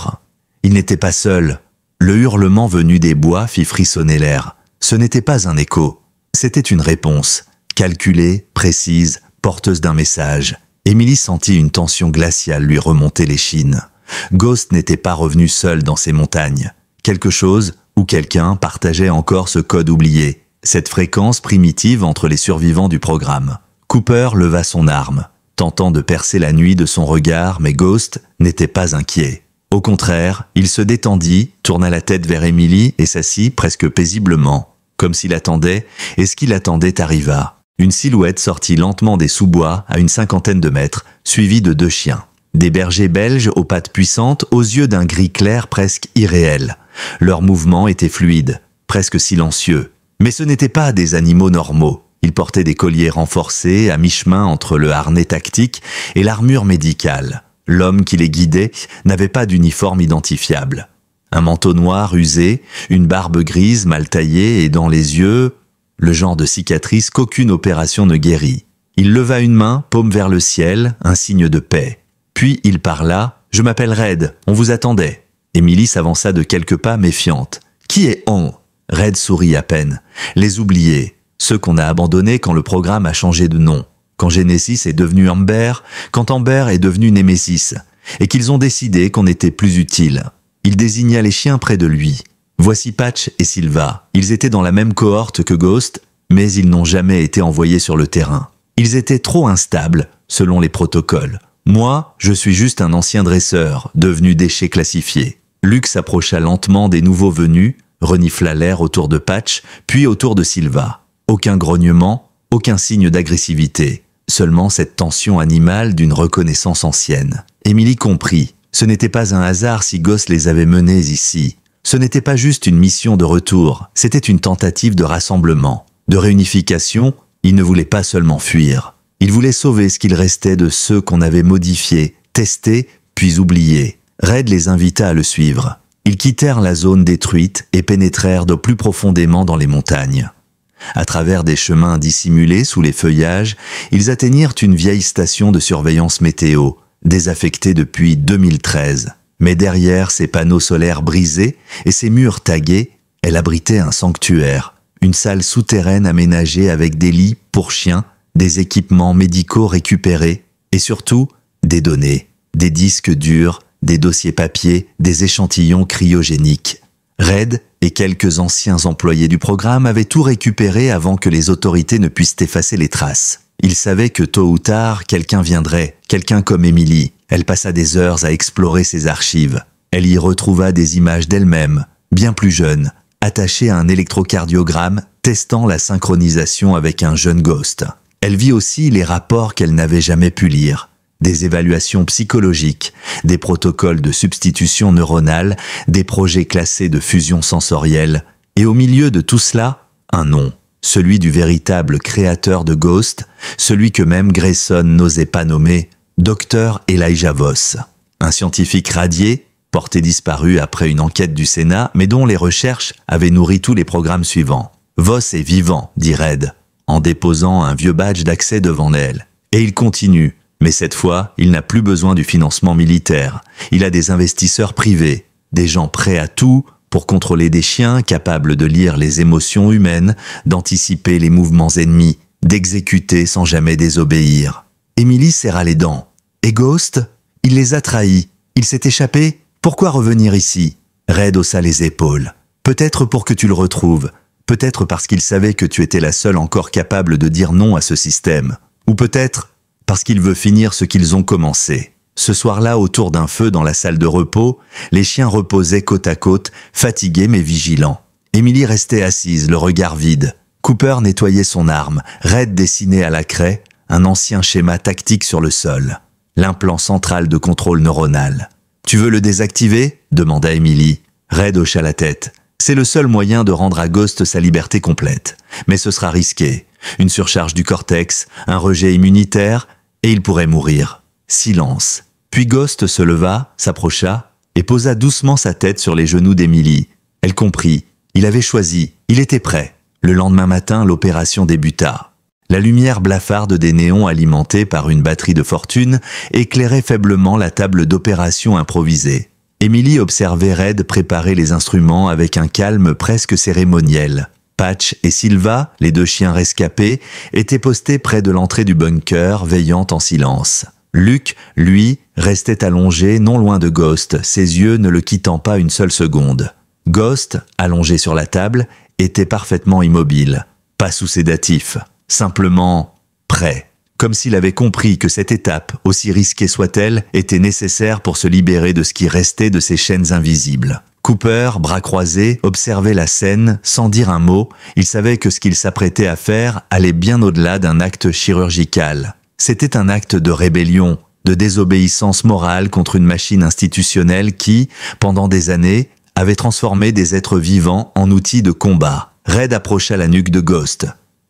Il n'était pas seul. Le hurlement venu des bois fit frissonner l'air. Ce n'était pas un écho. C'était une réponse, calculée, précise, porteuse d'un message. Emily sentit une tension glaciale lui remonter l'échine. Ghost n'était pas revenu seul dans ces montagnes. Quelque chose, ou quelqu'un, partageait encore ce code oublié, cette fréquence primitive entre les survivants du programme. Cooper leva son arme, tentant de percer la nuit de son regard, mais Ghost n'était pas inquiet. Au contraire, il se détendit, tourna la tête vers Emily et s'assit presque paisiblement. Comme s'il attendait, et ce qu'il attendait arriva. Une silhouette sortit lentement des sous-bois à une 50aine de mètres, suivie de 2 chiens. Des bergers belges aux pattes puissantes, aux yeux d'un gris clair presque irréel. Leurs mouvements étaient fluides, presque silencieux. Mais ce n'étaient pas des animaux normaux. Ils portaient des colliers renforcés à mi-chemin entre le harnais tactique et l'armure médicale. L'homme qui les guidait n'avait pas d'uniforme identifiable. Un manteau noir usé, une barbe grise mal taillée et dans les yeux, le genre de cicatrice qu'aucune opération ne guérit. Il leva une main, paume vers le ciel, un signe de paix. Puis il parla « Je m'appelle Red, on vous attendait ». Emily s'avança de quelques pas méfiante. « Qui est on ?» Red sourit à peine. « Les oubliés, ceux qu'on a abandonnés quand le programme a changé de nom. Quand Genesis est devenu Amber, quand Amber est devenu Nemesis. et qu'ils ont décidé qu'on était plus utile. Il désigna les chiens près de lui. Voici Patch et Silva. Ils étaient dans la même cohorte que Ghost, mais ils n'ont jamais été envoyés sur le terrain. Ils étaient trop instables, selon les protocoles. Moi, je suis juste un ancien dresseur, devenu déchet classifié. Luke s'approcha lentement des nouveaux venus, renifla l'air autour de Patch, puis autour de Silva. Aucun grognement, aucun signe d'agressivité. Seulement cette tension animale d'une reconnaissance ancienne. Emily comprit. Ce n'était pas un hasard si Ghost les avait menés ici. Ce n'était pas juste une mission de retour, c'était une tentative de rassemblement, de réunification. Ils ne voulaient pas seulement fuir. Ils voulaient sauver ce qu'il restait de ceux qu'on avait modifiés, testés, puis oubliés. Red les invita à le suivre. Ils quittèrent la zone détruite et pénétrèrent de plus profondément dans les montagnes. À travers des chemins dissimulés sous les feuillages, ils atteignirent une vieille station de surveillance météo, désaffectée depuis 2013. Mais derrière ses panneaux solaires brisés et ses murs tagués, elle abritait un sanctuaire, une salle souterraine aménagée avec des lits pour chiens, des équipements médicaux récupérés et surtout des données, des disques durs, des dossiers papier, des échantillons cryogéniques. Red et quelques anciens employés du programme avaient tout récupéré avant que les autorités ne puissent effacer les traces. Ils savaient que tôt ou tard, quelqu'un viendrait, quelqu'un comme Emily. Elle passa des heures à explorer ses archives. Elle y retrouva des images d'elle-même, bien plus jeune, attachée à un électrocardiogramme, testant la synchronisation avec un jeune Ghost. Elle vit aussi les rapports qu'elle n'avait jamais pu lire. Des évaluations psychologiques, des protocoles de substitution neuronale, des projets classés de fusion sensorielle, et au milieu de tout cela, un nom, celui du véritable créateur de Ghost, celui que même Grayson n'osait pas nommer, Dr Elijah Voss, un scientifique radié, porté disparu après une enquête du Sénat, mais dont les recherches avaient nourri tous les programmes suivants. Voss est vivant, dit Red, en déposant un vieux badge d'accès devant elle. Et il continue. Mais cette fois, il n'a plus besoin du financement militaire. Il a des investisseurs privés, des gens prêts à tout pour contrôler des chiens capables de lire les émotions humaines, d'anticiper les mouvements ennemis, d'exécuter sans jamais désobéir. Emily serra les dents. Et Ghost? Il les a trahis. Il s'est échappé? Pourquoi revenir ici? Red haussa les épaules. Peut-être pour que tu le retrouves. Peut-être parce qu'il savait que tu étais la seule encore capable de dire non à ce système. Ou peut-être parce qu'il veut finir ce qu'ils ont commencé. Ce soir-là, autour d'un feu dans la salle de repos, les chiens reposaient côte à côte, fatigués mais vigilants. Emily restait assise, le regard vide. Cooper nettoyait son arme. Red dessinait à la craie un ancien schéma tactique sur le sol. L'implant central de contrôle neuronal. « Tu veux le désactiver ?» demanda Emily. Red hocha la tête. C'est le seul moyen de rendre à Ghost sa liberté complète. Mais ce sera risqué. Une surcharge du cortex, un rejet immunitaire, et il pourrait mourir. Silence. Puis Ghost se leva, s'approcha, et posa doucement sa tête sur les genoux d'Emily. Elle comprit. Il avait choisi. Il était prêt. Le lendemain matin, l'opération débuta. La lumière blafarde des néons alimentés par une batterie de fortune éclairait faiblement la table d'opération improvisée. Emily observait Red préparer les instruments avec un calme presque cérémoniel. Patch et Silva, les deux chiens rescapés, étaient postés près de l'entrée du bunker, veillant en silence. Luke, lui, restait allongé non loin de Ghost, ses yeux ne le quittant pas une seule seconde. Ghost, allongé sur la table, était parfaitement immobile, pas sous sédatif, simplement prêt. Comme s'il avait compris que cette étape, aussi risquée soit-elle, était nécessaire pour se libérer de ce qui restait de ces chaînes invisibles. Cooper, bras croisés, observait la scène sans dire un mot. Il savait que ce qu'il s'apprêtait à faire allait bien au-delà d'un acte chirurgical. C'était un acte de rébellion, de désobéissance morale contre une machine institutionnelle qui, pendant des années, avait transformé des êtres vivants en outils de combat. Red approcha la nuque de Ghost.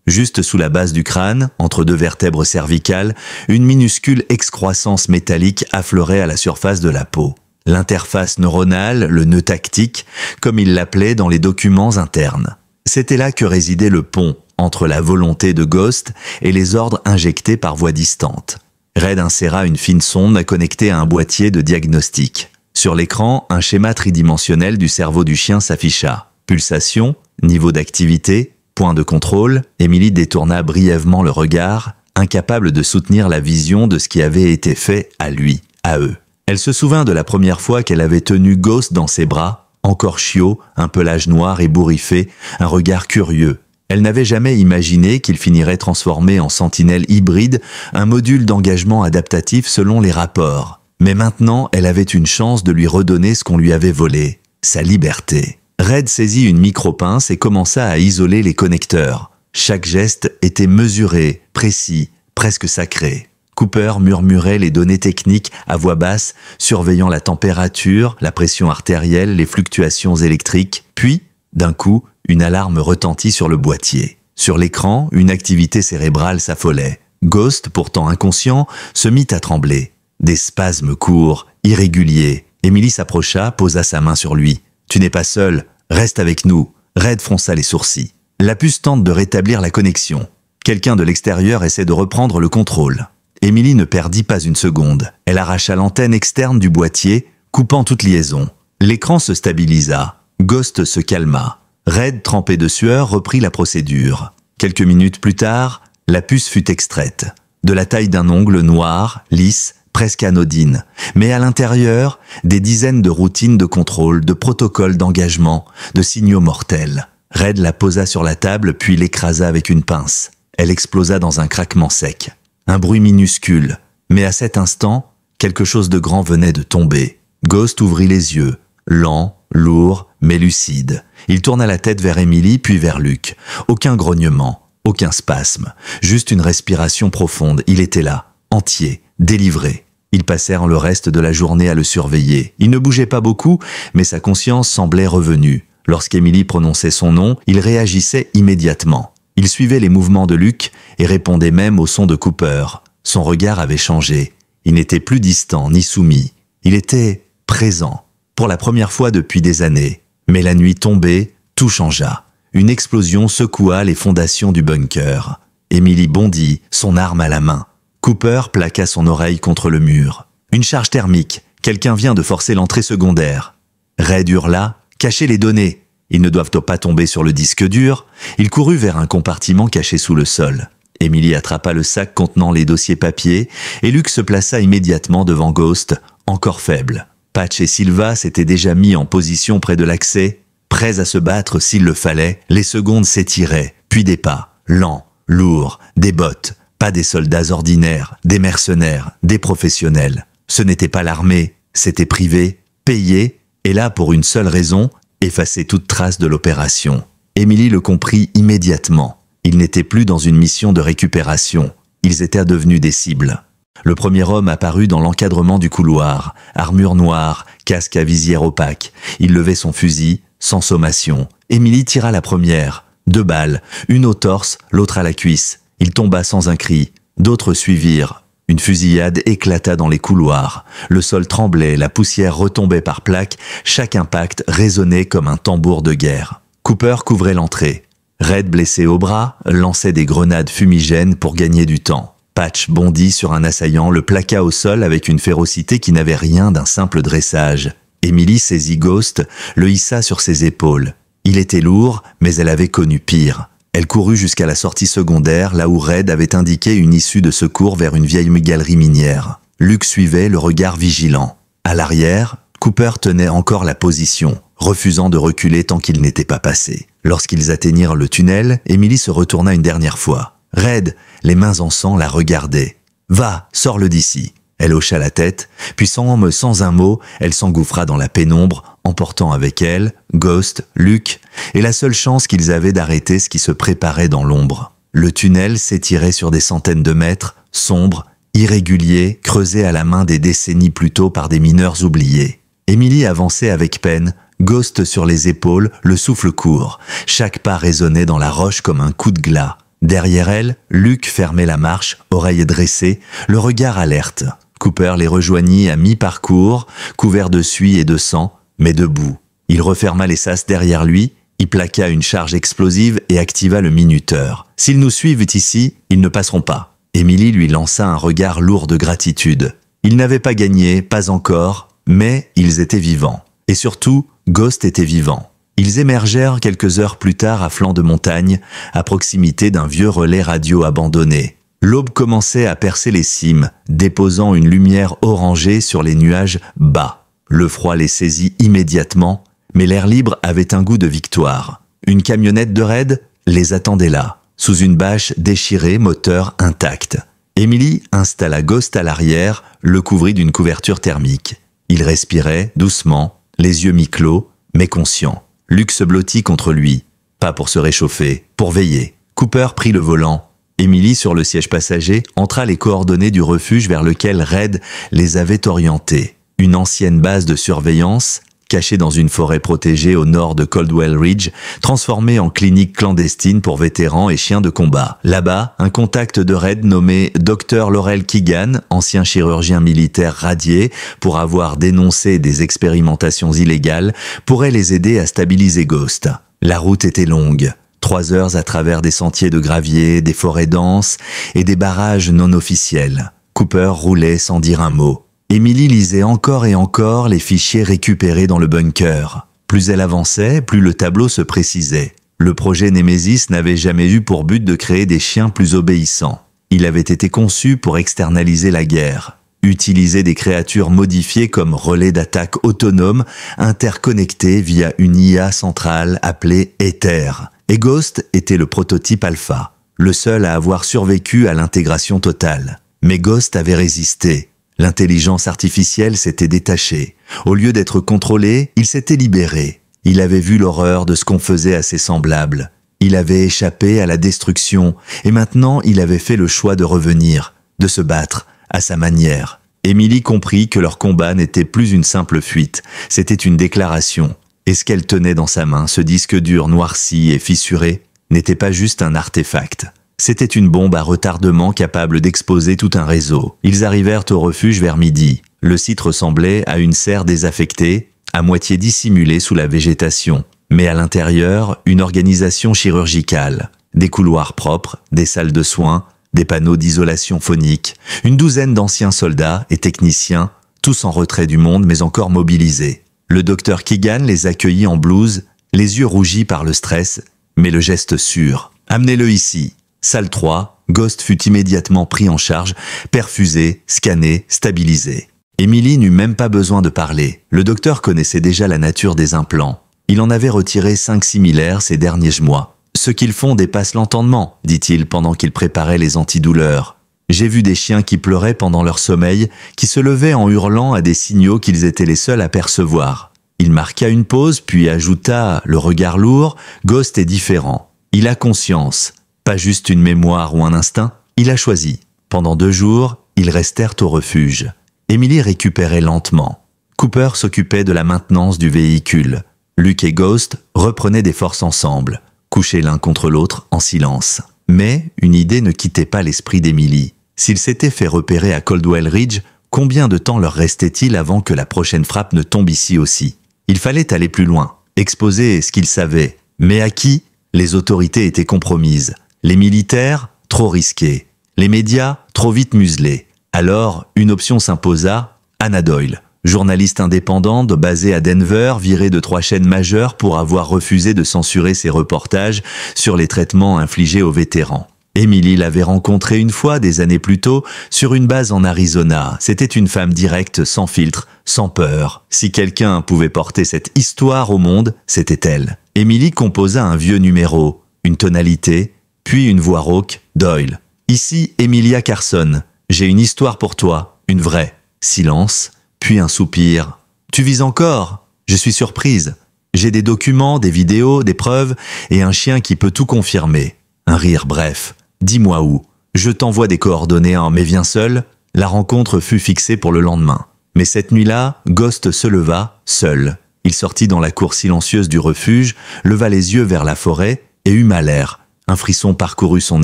Juste sous la base du crâne, entre deux vertèbres cervicales, une minuscule excroissance métallique affleurait à la surface de la peau. L'interface neuronale, le nœud tactique, comme il l'appelait dans les documents internes. C'était là que résidait le pont entre la volonté de Ghost et les ordres injectés par voie distante. Red inséra une fine sonde connectée à un boîtier de diagnostic. Sur l'écran, un schéma tridimensionnel du cerveau du chien s'afficha. Pulsation, niveau d'activité, point de contrôle. Emily détourna brièvement le regard, incapable de soutenir la vision de ce qui avait été fait à lui, à eux. Elle se souvint de la première fois qu'elle avait tenu Ghost dans ses bras, encore chiot, un pelage noir ébouriffé, un regard curieux. Elle n'avait jamais imaginé qu'il finirait transformé en sentinelle hybride, un module d'engagement adaptatif selon les rapports. Mais maintenant, elle avait une chance de lui redonner ce qu'on lui avait volé, sa liberté. Red saisit une micro-pince et commença à isoler les connecteurs. Chaque geste était mesuré, précis, presque sacré. Cooper murmurait les données techniques à voix basse, surveillant la température, la pression artérielle, les fluctuations électriques. Puis, d'un coup, une alarme retentit sur le boîtier. Sur l'écran, une activité cérébrale s'affolait. Ghost, pourtant inconscient, se mit à trembler. Des spasmes courts, irréguliers. Emily s'approcha, posa sa main sur lui. « Tu n'es pas seul, reste avec nous. » Red fronça les sourcils. La puce tente de rétablir la connexion. Quelqu'un de l'extérieur essaie de reprendre le contrôle. Emily ne perdit pas une seconde. Elle arracha l'antenne externe du boîtier, coupant toute liaison. L'écran se stabilisa. Ghost se calma. Red, trempé de sueur, reprit la procédure. Quelques minutes plus tard, la puce fut extraite. De la taille d'un ongle noir, lisse, presque anodine. Mais à l'intérieur, des dizaines de routines de contrôle, de protocoles d'engagement, de signaux mortels. Red la posa sur la table puis l'écrasa avec une pince. Elle explosa dans un craquement sec. Un bruit minuscule, mais à cet instant, quelque chose de grand venait de tomber. Ghost ouvrit les yeux, lent, lourd, mais lucide. Il tourna la tête vers Emily puis vers Luke. Aucun grognement, aucun spasme, juste une respiration profonde. Il était là, entier, délivré. Ils passèrent le reste de la journée à le surveiller. Il ne bougeait pas beaucoup, mais sa conscience semblait revenue. Lorsqu'Emily prononçait son nom, il réagissait immédiatement. Il suivait les mouvements de Luke et répondait même au son de Cooper. Son regard avait changé. Il n'était plus distant ni soumis. Il était présent, pour la première fois depuis des années. Mais la nuit tombée, tout changea. Une explosion secoua les fondations du bunker. Emily bondit, son arme à la main. Cooper plaqua son oreille contre le mur. Une charge thermique. Quelqu'un vient de forcer l'entrée secondaire. Red hurla, « Cachez les données !» Ils ne doivent pas tomber sur le disque dur. Il courut vers un compartiment caché sous le sol. Emily attrapa le sac contenant les dossiers papier et Luke se plaça immédiatement devant Ghost, encore faible. Patch et Silva s'étaient déjà mis en position près de l'accès, prêts à se battre s'il le fallait. Les secondes s'étiraient, puis des pas, lents, lourds, des bottes, pas des soldats ordinaires, des mercenaires, des professionnels. Ce n'était pas l'armée, c'était privé, payé, et là pour une seule raison, effacer toute trace de l'opération. Emily le comprit immédiatement. Ils n'étaient plus dans une mission de récupération. Ils étaient devenus des cibles. Le premier homme apparut dans l'encadrement du couloir, armure noire, casque à visière opaque. Il levait son fusil, sans sommation. Emily tira la première. 2 balles, une au torse, l'autre à la cuisse. Il tomba sans un cri. D'autres suivirent. Une fusillade éclata dans les couloirs. Le sol tremblait, la poussière retombait par plaques, chaque impact résonnait comme un tambour de guerre. Cooper couvrait l'entrée. Red, blessé au bras, lançait des grenades fumigènes pour gagner du temps. Patch bondit sur un assaillant, le plaqua au sol avec une férocité qui n'avait rien d'un simple dressage. Emily saisit Ghost, le hissa sur ses épaules. Il était lourd, mais elle avait connu pire. Elle courut jusqu'à la sortie secondaire, là où Red avait indiqué une issue de secours vers une vieille galerie minière. Luke suivait, le regard vigilant. À l'arrière, Cooper tenait encore la position, refusant de reculer tant qu'il n'était pas passé. Lorsqu'ils atteignirent le tunnel, Emily se retourna une dernière fois. Red, les mains en sang, la regardait. « Va, sors-le d'ici !» Elle hocha la tête, puis sans un mot, elle s'engouffra dans la pénombre, emportant avec elle Ghost, Luke, et la seule chance qu'ils avaient d'arrêter ce qui se préparait dans l'ombre. Le tunnel s'étirait sur des centaines de mètres, sombre, irrégulier, creusé à la main des décennies plus tôt par des mineurs oubliés. Emily avançait avec peine, Ghost sur les épaules, le souffle court. Chaque pas résonnait dans la roche comme un coup de glas. Derrière elle, Luke fermait la marche, oreilles dressées, le regard alerte. Cooper les rejoignit à mi-parcours, couvert de suie et de sang, mais debout. Il referma les sas derrière lui, y plaqua une charge explosive et activa le minuteur. « S'ils nous suivent ici, ils ne passeront pas. » Emily lui lança un regard lourd de gratitude. Ils n'avaient pas gagné, pas encore, mais ils étaient vivants. Et surtout, Ghost était vivant. Ils émergèrent quelques heures plus tard à flanc de montagne, à proximité d'un vieux relais radio abandonné. L'aube commençait à percer les cimes, déposant une lumière orangée sur les nuages bas. Le froid les saisit immédiatement, mais l'air libre avait un goût de victoire. Une camionnette de raid les attendait là, sous une bâche déchirée, moteur intact. Emily installa Ghost à l'arrière, le couvrit d'une couverture thermique. Il respirait doucement, les yeux mi-clos, mais conscient. Luke se blottit contre lui, pas pour se réchauffer, pour veiller. Cooper prit le volant. Emily, sur le siège passager, entra les coordonnées du refuge vers lequel Red les avait orientés. Une ancienne base de surveillance, cachée dans une forêt protégée au nord de Coldwell Ridge, transformée en clinique clandestine pour vétérans et chiens de combat. Là-bas, un contact de Red nommé Dr Laurel Keegan, ancien chirurgien militaire radié pour avoir dénoncé des expérimentations illégales, pourrait les aider à stabiliser Ghost. La route était longue. 3 heures à travers des sentiers de gravier, des forêts denses et des barrages non officiels. Cooper roulait sans dire un mot. Emily lisait encore et encore les fichiers récupérés dans le bunker. Plus elle avançait, plus le tableau se précisait. Le projet Nemesis n'avait jamais eu pour but de créer des chiens plus obéissants. Il avait été conçu pour externaliser la guerre. Utiliser des créatures modifiées comme relais d'attaque autonomes, interconnectées via une IA centrale appelée Ether. Et Ghost était le prototype alpha, le seul à avoir survécu à l'intégration totale. Mais Ghost avait résisté. L'intelligence artificielle s'était détachée. Au lieu d'être contrôlé, il s'était libéré. Il avait vu l'horreur de ce qu'on faisait à ses semblables. Il avait échappé à la destruction et maintenant il avait fait le choix de revenir, de se battre à sa manière. Emily comprit que leur combat n'était plus une simple fuite, c'était une déclaration. Et ce qu'elle tenait dans sa main, ce disque dur noirci et fissuré, n'était pas juste un artefact. C'était une bombe à retardement capable d'exposer tout un réseau. Ils arrivèrent au refuge vers midi. Le site ressemblait à une serre désaffectée, à moitié dissimulée sous la végétation. Mais à l'intérieur, une organisation chirurgicale. Des couloirs propres, des salles de soins, des panneaux d'isolation phonique, une douzaine d'anciens soldats et techniciens, tous en retrait du monde mais encore mobilisés. Le docteur Keegan les accueillit en blouse, les yeux rougis par le stress, mais le geste sûr. « Amenez-le ici !» Salle 3, Ghost fut immédiatement pris en charge, perfusé, scanné, stabilisé. Emily n'eut même pas besoin de parler. Le docteur connaissait déjà la nature des implants. Il en avait retiré 5 similaires ces derniers mois. « Ce qu'ils font dépasse l'entendement, dit-il pendant qu'il préparait les antidouleurs. J'ai vu des chiens qui pleuraient pendant leur sommeil, qui se levaient en hurlant à des signaux qu'ils étaient les seuls à percevoir. » Il marqua une pause, puis ajouta, le regard lourd, « Ghost est différent. Il a conscience. Pas juste une mémoire ou un instinct, il a choisi. » Pendant 2 jours, ils restèrent au refuge. Emily récupérait lentement. Cooper s'occupait de la maintenance du véhicule. Luke et Ghost reprenaient des forces ensemble, couchés l'un contre l'autre en silence. Mais une idée ne quittait pas l'esprit d'Emily. S'ils s'étaient fait repérer à Coldwell Ridge, combien de temps leur restait-il avant que la prochaine frappe ne tombe ici aussi? Il fallait aller plus loin, exposer ce qu'ils savaient. Mais à qui? Les autorités étaient compromises. Les militaires, trop risqués. Les médias, trop vite muselés. Alors, une option s'imposa, Anna Doyle, journaliste indépendante basée à Denver, virée de 3 chaînes majeures pour avoir refusé de censurer ses reportages sur les traitements infligés aux vétérans. Emily l'avait rencontrée une fois des années plus tôt sur une base en Arizona. C'était une femme directe, sans filtre, sans peur. Si quelqu'un pouvait porter cette histoire au monde, c'était elle. Emily composa un vieux numéro, une tonalité, puis une voix rauque, Doyle. « Ici, Emilia Carson. J'ai une histoire pour toi, une vraie. » Silence, puis un soupir. « Tu vis encore? Je suis surprise. J'ai des documents, des vidéos, des preuves, et un chien qui peut tout confirmer. » Un rire bref. « Dis-moi où. Je t'envoie des coordonnées, mais viens seul. » La rencontre fut fixée pour le lendemain. Mais cette nuit-là, Ghost se leva, seul. Il sortit dans la cour silencieuse du refuge, leva les yeux vers la forêt et eut mal l'air. Un frisson parcourut son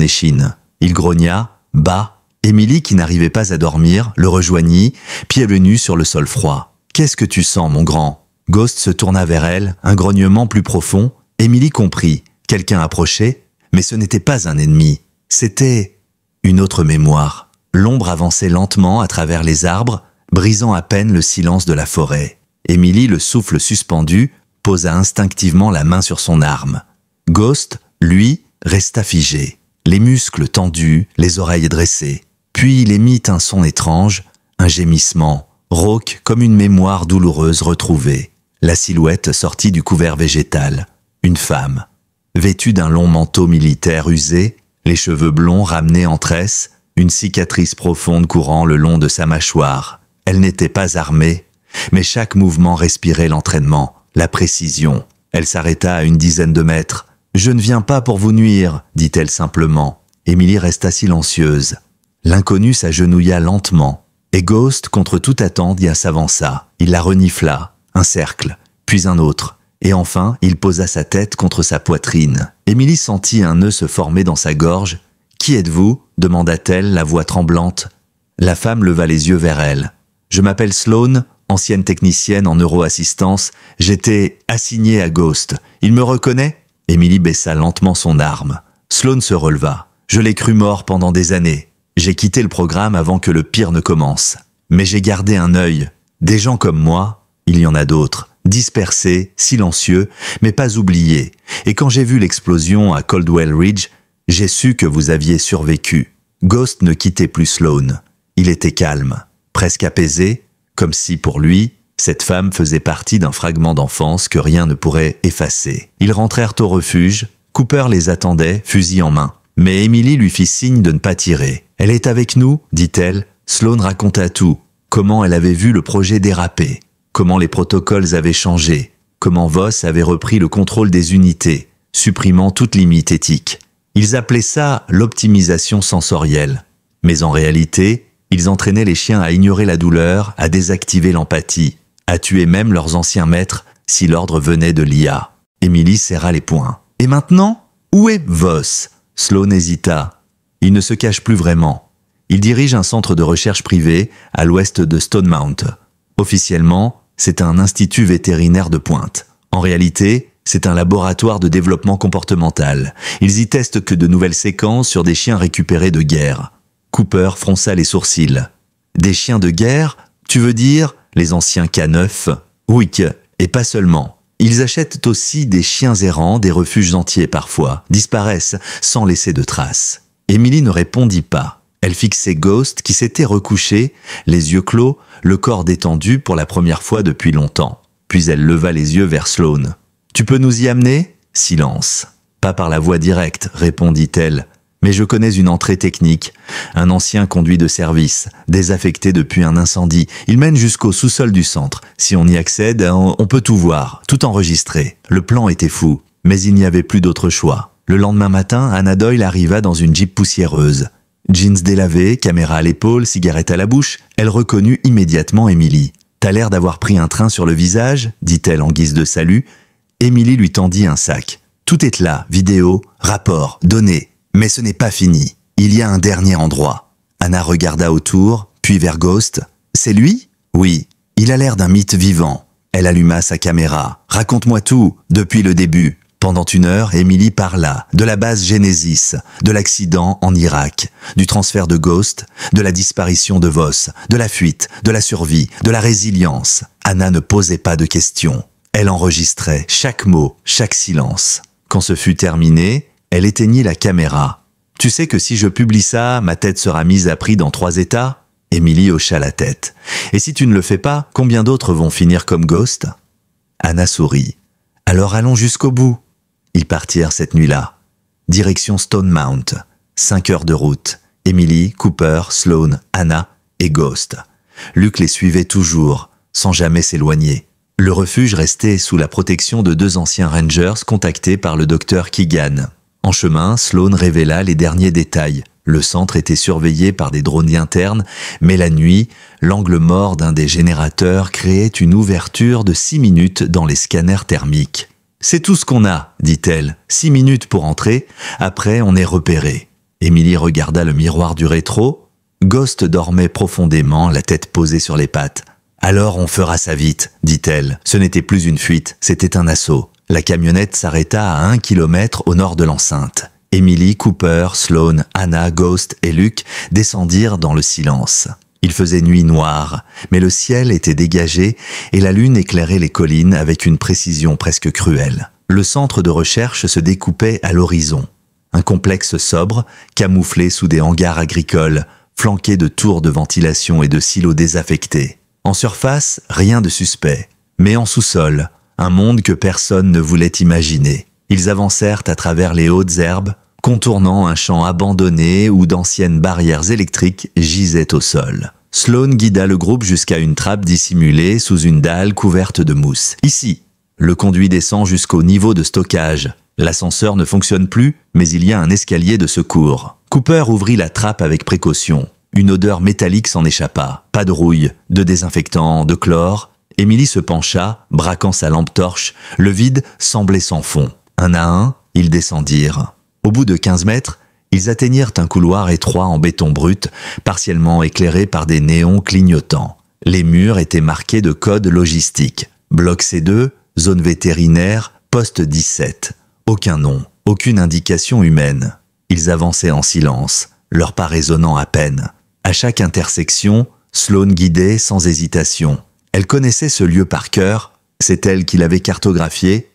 échine. Il grogna, bas. Emily, qui n'arrivait pas à dormir, le rejoignit, pieds nus sur le sol froid. « Qu'est-ce que tu sens, mon grand ?» Ghost se tourna vers elle, un grognement plus profond. Emily comprit. Quelqu'un approchait, mais ce n'était pas un ennemi. C'était une autre mémoire. L'ombre avançait lentement à travers les arbres, brisant à peine le silence de la forêt. Emily, le souffle suspendu, posa instinctivement la main sur son arme. Ghost, lui, resta figé. les muscles tendus, les oreilles dressées. Puis il émit un son étrange, un gémissement, rauque comme une mémoire douloureuse retrouvée. La silhouette sortit du couvert végétal. Une femme, vêtue d'un long manteau militaire usé, les cheveux blonds ramenés en tresse, une cicatrice profonde courant le long de sa mâchoire. Elle n'était pas armée, mais chaque mouvement respirait l'entraînement, la précision. Elle s'arrêta à une dizaine de mètres. « Je ne viens pas pour vous nuire », dit-elle simplement. Emily resta silencieuse. L'inconnu s'agenouilla lentement, et Ghost, contre toute attente, s'avança. Il la renifla, un cercle, puis un autre, et enfin il posa sa tête contre sa poitrine. Emily sentit un nœud se former dans sa gorge. « Qui êtes-vous » demanda-t-elle, la voix tremblante. La femme leva les yeux vers elle. « Je m'appelle Sloane, ancienne technicienne en neuroassistance. J'étais assignée à Ghost. Il me reconnaît ?» Emily baissa lentement son arme. Sloane se releva. « Je l'ai cru mort pendant des années. J'ai quitté le programme avant que le pire ne commence. Mais j'ai gardé un œil. Des gens comme moi, il y en a d'autres, dispersés, silencieux, mais pas oubliés. Et quand j'ai vu l'explosion à Caldwell Ridge, j'ai su que vous aviez survécu. » Ghost ne quittait plus Sloane. Il était calme, presque apaisé, comme si pour lui, cette femme faisait partie d'un fragment d'enfance que rien ne pourrait effacer. Ils rentrèrent au refuge. Cooper les attendait, fusil en main. Mais Emily lui fit signe de ne pas tirer. « Elle est avec nous » dit-elle. Sloane raconta tout. Comment elle avait vu le projet déraper. Comment les protocoles avaient changé. Comment Voss avait repris le contrôle des unités, supprimant toute limite éthique. Ils appelaient ça l'optimisation sensorielle. Mais en réalité, ils entraînaient les chiens à ignorer la douleur, à désactiver l'empathie, à tuer même leurs anciens maîtres si l'ordre venait de l'IA. Emily serra les poings. « Et maintenant, où est Voss ?» Sloane hésita. Il ne se cache plus vraiment. Il dirige un centre de recherche privé à l'ouest de Stonemount. Officiellement, c'est un institut vétérinaire de pointe. En réalité, c'est un laboratoire de développement comportemental. Ils y testent que de nouvelles séquences sur des chiens récupérés de guerre. Cooper fronça les sourcils. Des chiens de guerre, tu veux dire les anciens K9 ? Oui, et pas seulement. Ils achètent aussi des chiens errants, des refuges entiers parfois, disparaissent sans laisser de traces. Emily ne répondit pas. Elle fixait Ghost qui s'était recouché, les yeux clos, le corps détendu pour la première fois depuis longtemps. Puis elle leva les yeux vers Sloane. « Tu peux nous y amener ?» Silence. « Pas par la voie directe, répondit-elle. Mais je connais une entrée technique. Un ancien conduit de service, désaffecté depuis un incendie. Il mène jusqu'au sous-sol du centre. Si on y accède, on peut tout voir, tout enregistrer. Le plan était fou, mais il n'y avait plus d'autre choix. Le lendemain matin, Anna Doyle arriva dans une Jeep poussiéreuse. Jeans délavés, caméra à l'épaule, cigarette à la bouche, elle reconnut immédiatement Emily. « T'as l'air d'avoir pris un train sur le visage ?» dit-elle en guise de salut. Emily lui tendit un sac. « Tout est là, vidéo, rapport, données. Mais ce n'est pas fini. Il y a un dernier endroit. » Anna regarda autour, puis vers Ghost. « C'est lui ? » ?»« Oui. Il a l'air d'un mythe vivant. » Elle alluma sa caméra. « Raconte-moi tout, depuis le début. » Pendant 1 heure, Emily parla de la base Genesis, de l'accident en Irak, du transfert de Ghost, de la disparition de Voss, de la fuite, de la survie, de la résilience. Anna ne posait pas de questions. Elle enregistrait chaque mot, chaque silence. Quand ce fut terminé, elle éteignit la caméra. « Tu sais que si je publie ça, ma tête sera mise à prix dans 3 États ?» Emily hocha la tête. « Et si tu ne le fais pas, combien d'autres vont finir comme Ghost ?» Anna sourit. « Alors allons jusqu'au bout. » Ils partirent cette nuit-là. Direction Stonemount. 5 heures de route. Emily, Cooper, Sloane, Anna et Ghost. Luke les suivait toujours, sans jamais s'éloigner. Le refuge restait sous la protection de 2 anciens rangers contactés par le docteur Keegan. En chemin, Sloane révéla les derniers détails. Le centre était surveillé par des drones internes, mais la nuit, l'angle mort d'un des générateurs créait une ouverture de 6 minutes dans les scanners thermiques. « C'est tout ce qu'on a, dit-elle. 6 minutes pour entrer, après on est repéré. » Emily regarda le miroir du rétro. Ghost dormait profondément, la tête posée sur les pattes. « Alors on fera ça vite, dit-elle. Ce n'était plus une fuite, c'était un assaut. » La camionnette s'arrêta à 1 kilomètre au nord de l'enceinte. Emily, Cooper, Sloane, Anna, Ghost et Luke descendirent dans le silence. Il faisait nuit noire, mais le ciel était dégagé et la lune éclairait les collines avec une précision presque cruelle. Le centre de recherche se découpait à l'horizon. Un complexe sobre, camouflé sous des hangars agricoles, flanqué de tours de ventilation et de silos désaffectés. En surface, rien de suspect. Mais en sous-sol, un monde que personne ne voulait imaginer. Ils avancèrent à travers les hautes herbes, contournant un champ abandonné où d'anciennes barrières électriques gisaient au sol. Sloan guida le groupe jusqu'à une trappe dissimulée sous une dalle couverte de mousse. Ici, le conduit descend jusqu'au niveau de stockage. L'ascenseur ne fonctionne plus, mais il y a un escalier de secours. Cooper ouvrit la trappe avec précaution. Une odeur métallique s'en échappa. Pas de rouille, de désinfectant, de chlore. Emily se pencha, braquant sa lampe torche. Le vide semblait sans fond. Un à un, ils descendirent. Au bout de 15 mètres, ils atteignirent un couloir étroit en béton brut, partiellement éclairé par des néons clignotants. Les murs étaient marqués de codes logistiques. Bloc C2, zone vétérinaire, poste 17. Aucun nom, aucune indication humaine. Ils avançaient en silence, leur pas résonnant à peine. À chaque intersection, Sloan guidait sans hésitation. Elle connaissait ce lieu par cœur, c'est elle qui l'avait cartographié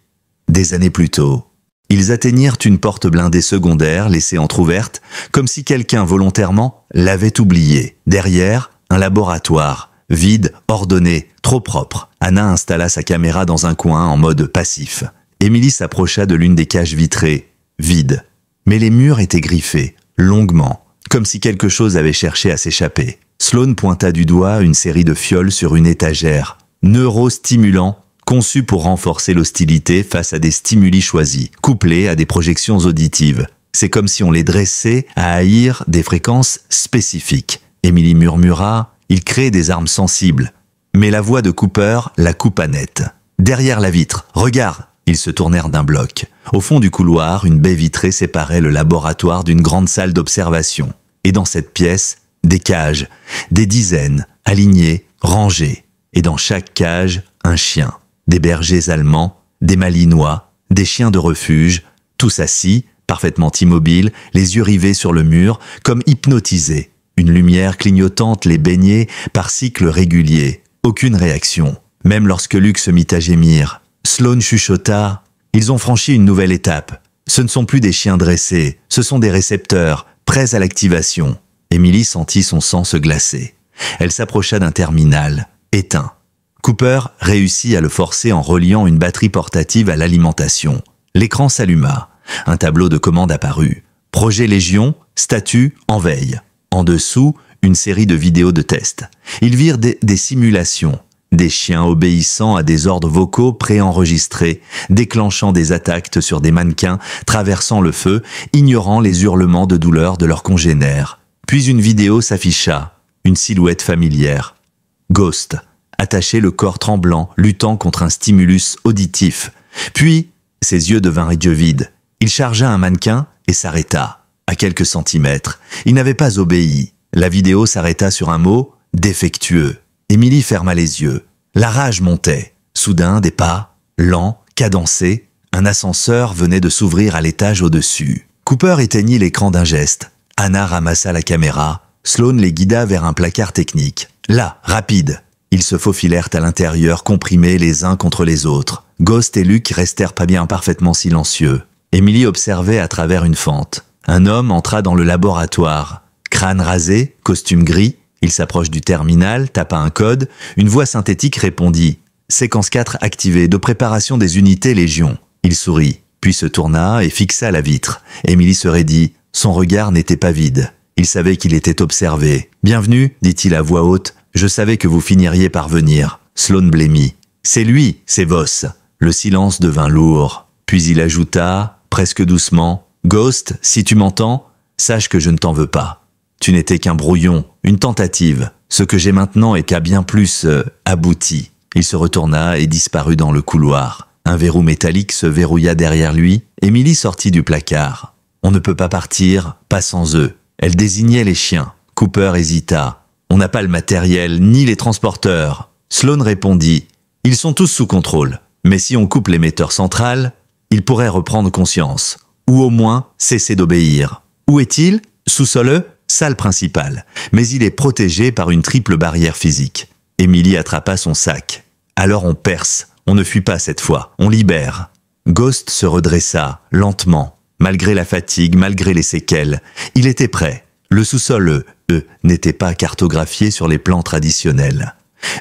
des années plus tôt. Ils atteignirent une porte blindée secondaire laissée entr'ouverte, comme si quelqu'un volontairement l'avait oubliée. Derrière, un laboratoire, vide, ordonné, trop propre. Anna installa sa caméra dans un coin en mode passif. Emily s'approcha de l'une des cages vitrées, vide. Mais les murs étaient griffés, longuement, comme si quelque chose avait cherché à s'échapper. Sloan pointa du doigt une série de fioles sur une étagère, neurostimulants, conçus pour renforcer l'hostilité face à des stimuli choisis, couplés à des projections auditives. C'est comme si on les dressait à haïr des fréquences spécifiques. Emily murmura, il crée des armes sensibles. Mais la voix de Cooper la coupa net. Derrière la vitre, regarde! Ils se tournèrent d'un bloc. Au fond du couloir, une baie vitrée séparait le laboratoire d'une grande salle d'observation. Et dans cette pièce, des cages, des dizaines, alignées, rangées. Et dans chaque cage, un chien. Des bergers allemands, des malinois, des chiens de refuge, tous assis, parfaitement immobiles, les yeux rivés sur le mur, comme hypnotisés. Une lumière clignotante les baignait par cycles réguliers. Aucune réaction, même lorsque Luke se mit à gémir. Sloan chuchota, « Ils ont franchi une nouvelle étape. Ce ne sont plus des chiens dressés, ce sont des récepteurs, prêts à l'activation. » Emily sentit son sang se glacer. Elle s'approcha d'un terminal, éteint. Cooper réussit à le forcer en reliant une batterie portative à l'alimentation. L'écran s'alluma. Un tableau de commande apparut. Projet Légion, statut en veille. En dessous, une série de vidéos de tests. Ils virent des simulations. Des chiens obéissant à des ordres vocaux préenregistrés, déclenchant des attaques sur des mannequins, traversant le feu, ignorant les hurlements de douleur de leurs congénères. Puis une vidéo s'afficha, une silhouette familière. Ghost, attaché le corps tremblant, luttant contre un stimulus auditif. Puis, ses yeux devinrent yeux vides. Il chargea un mannequin et s'arrêta, à quelques centimètres. Il n'avait pas obéi. La vidéo s'arrêta sur un mot « défectueux ». Emily ferma les yeux. La rage montait. Soudain, des pas, lents, cadencés. Un ascenseur venait de s'ouvrir à l'étage au-dessus. Cooper éteignit l'écran d'un geste. Anna ramassa la caméra. Sloan les guida vers un placard technique. Là, rapide. Ils se faufilèrent à l'intérieur, comprimés les uns contre les autres. Ghost et Luke restèrent pas bien parfaitement silencieux. Emily observait à travers une fente. Un homme entra dans le laboratoire. Crâne rasé, costume gris. Il s'approche du terminal, tapa un code. Une voix synthétique répondit. Séquence 4 activée, de préparation des unités Légion. Il sourit, puis se tourna et fixa la vitre. Emily se raidit. Son regard n'était pas vide. Il savait qu'il était observé. « Bienvenue, dit-il à voix haute. Je savais que vous finiriez par venir. » Sloan blêmit. « C'est lui, c'est Voss. » Le silence devint lourd. Puis il ajouta, presque doucement. « Ghost, si tu m'entends, sache que je ne t'en veux pas. Tu n'étais qu'un brouillon, une tentative. Ce que j'ai maintenant est qu'à bien plus abouti. » Il se retourna et disparut dans le couloir. Un verrou métallique se verrouilla derrière lui. Emily sortit du placard. « On ne peut pas partir, pas sans eux. » Elle désignait les chiens. Cooper hésita. « On n'a pas le matériel, ni les transporteurs. » Sloan répondit. « Ils sont tous sous contrôle. Mais si on coupe l'émetteur central, ils pourraient reprendre conscience. Ou au moins cesser d'obéir. Où est-il? Sous-sol, salle principale. Mais il est protégé par une triple barrière physique. » Emily attrapa son sac. « Alors on perce. On ne fuit pas cette fois. On libère. » Ghost se redressa, lentement. Malgré la fatigue, malgré les séquelles, il était prêt. Le sous-sol, n'était pas cartographié sur les plans traditionnels.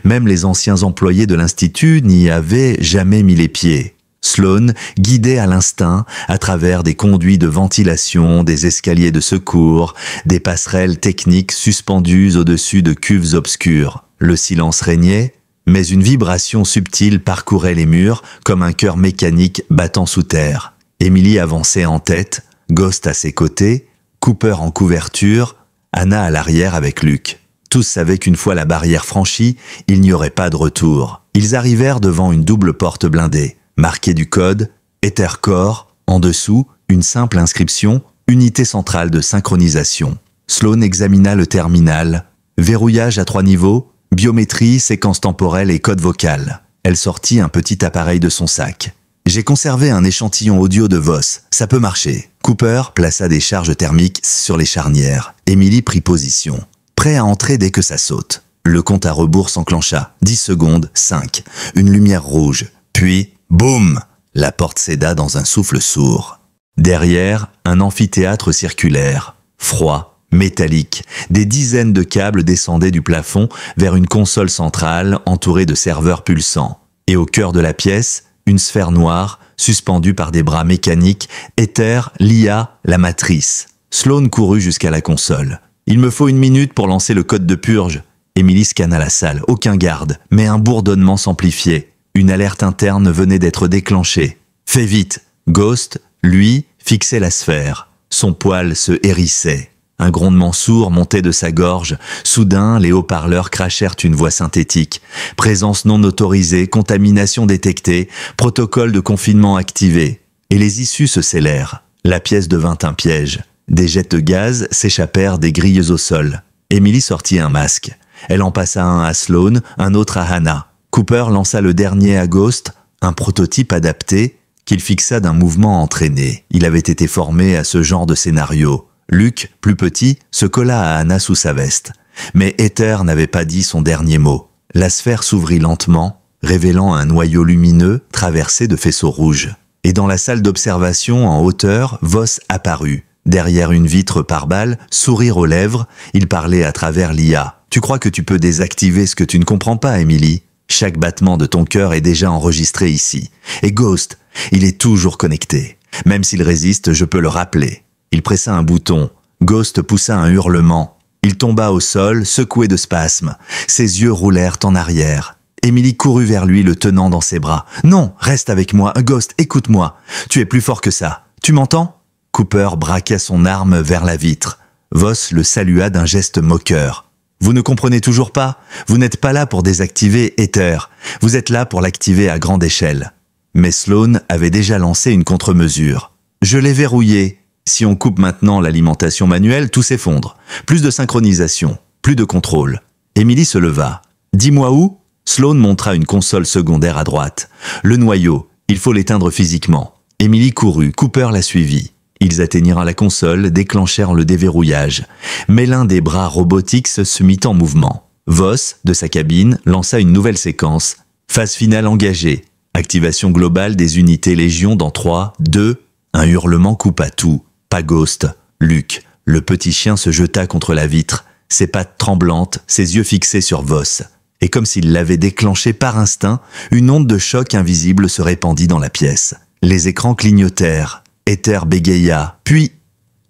Même les anciens employés de l'Institut n'y avaient jamais mis les pieds. Sloan guidait à l'instinct à travers des conduits de ventilation, des escaliers de secours, des passerelles techniques suspendues au-dessus de cuves obscures. Le silence régnait, mais une vibration subtile parcourait les murs comme un cœur mécanique battant sous terre. Emily avançait en tête, Ghost à ses côtés, Cooper en couverture, Anna à l'arrière avec Luke. Tous savaient qu'une fois la barrière franchie, il n'y aurait pas de retour. Ils arrivèrent devant une double porte blindée, marquée du code, Ethercore, en dessous, une simple inscription, Unité centrale de synchronisation. Sloan examina le terminal, verrouillage à 3 niveaux, biométrie, séquence temporelle et code vocal. Elle sortit un petit appareil de son sac. J'ai conservé un échantillon audio de Voss, ça peut marcher. Cooper plaça des charges thermiques sur les charnières. Emily prit position, prêt à entrer dès que ça saute. Le compte à rebours s'enclencha. 10 secondes, 5. Une lumière rouge. Puis, boum! La porte céda dans un souffle sourd. Derrière, un amphithéâtre circulaire. Froid, métallique. Des dizaines de câbles descendaient du plafond vers une console centrale entourée de serveurs pulsants. Et au cœur de la pièce, une sphère noire, suspendue par des bras mécaniques, Ether, l'IA, la matrice. Sloan courut jusqu'à la console. « Il me faut 1 minute pour lancer le code de purge. » Emily scanna la salle. Aucun garde, mais un bourdonnement s'amplifiait. Une alerte interne venait d'être déclenchée. « Fais vite !» Ghost, lui, fixait la sphère. Son poil se hérissait. Un grondement sourd montait de sa gorge. Soudain, les haut-parleurs crachèrent une voix synthétique. Présence non autorisée, contamination détectée, protocole de confinement activé. Et les issues se scellèrent. La pièce devint un piège. Des jets de gaz s'échappèrent des grilles au sol. Emily sortit un masque. Elle en passa un à Sloan, un autre à Hannah. Cooper lança le dernier à Ghost, un prototype adapté qu'il fixa d'un mouvement entraîné. Il avait été formé à ce genre de scénario. Luke, plus petit, se colla à Anna sous sa veste. Mais Ether n'avait pas dit son dernier mot. La sphère s'ouvrit lentement, révélant un noyau lumineux traversé de faisceaux rouges. Et dans la salle d'observation en hauteur, Voss apparut. Derrière une vitre par balle, sourire aux lèvres, il parlait à travers l'IA. « Tu crois que tu peux désactiver ce que tu ne comprends pas, Emily ? Chaque battement de ton cœur est déjà enregistré ici. Et Ghost, il est toujours connecté. Même s'il résiste, je peux le rappeler. » Il pressa un bouton. Ghost poussa un hurlement. Il tomba au sol, secoué de spasmes. Ses yeux roulèrent en arrière. Emily courut vers lui, le tenant dans ses bras. « Non, reste avec moi. Ghost, écoute-moi. Tu es plus fort que ça. Tu m'entends ?» Cooper braqua son arme vers la vitre. Voss le salua d'un geste moqueur. « Vous ne comprenez toujours pas ? Vous n'êtes pas là pour désactiver Ether. Vous êtes là pour l'activer à grande échelle. » Mais Sloan avait déjà lancé une contre-mesure. « Je l'ai verrouillé. Si on coupe maintenant l'alimentation manuelle, tout s'effondre. Plus de synchronisation, plus de contrôle. » Emily se leva. « Dis-moi où ?» Sloan montra une console secondaire à droite. « Le noyau, il faut l'éteindre physiquement. » Emily courut, Cooper la suivit. Ils atteignirent la console, déclenchèrent le déverrouillage. Mais l'un des bras robotiques se mit en mouvement. Voss, de sa cabine, lança une nouvelle séquence. Phase finale engagée. Activation globale des unités Légion dans 3, 2... Un hurlement coupa tout. Pas Ghost. Luke. Le petit chien se jeta contre la vitre, ses pattes tremblantes, ses yeux fixés sur Voss. Et comme s'il l'avait déclenché par instinct, une onde de choc invisible se répandit dans la pièce. Les écrans clignotèrent. Ether bégaya. Puis,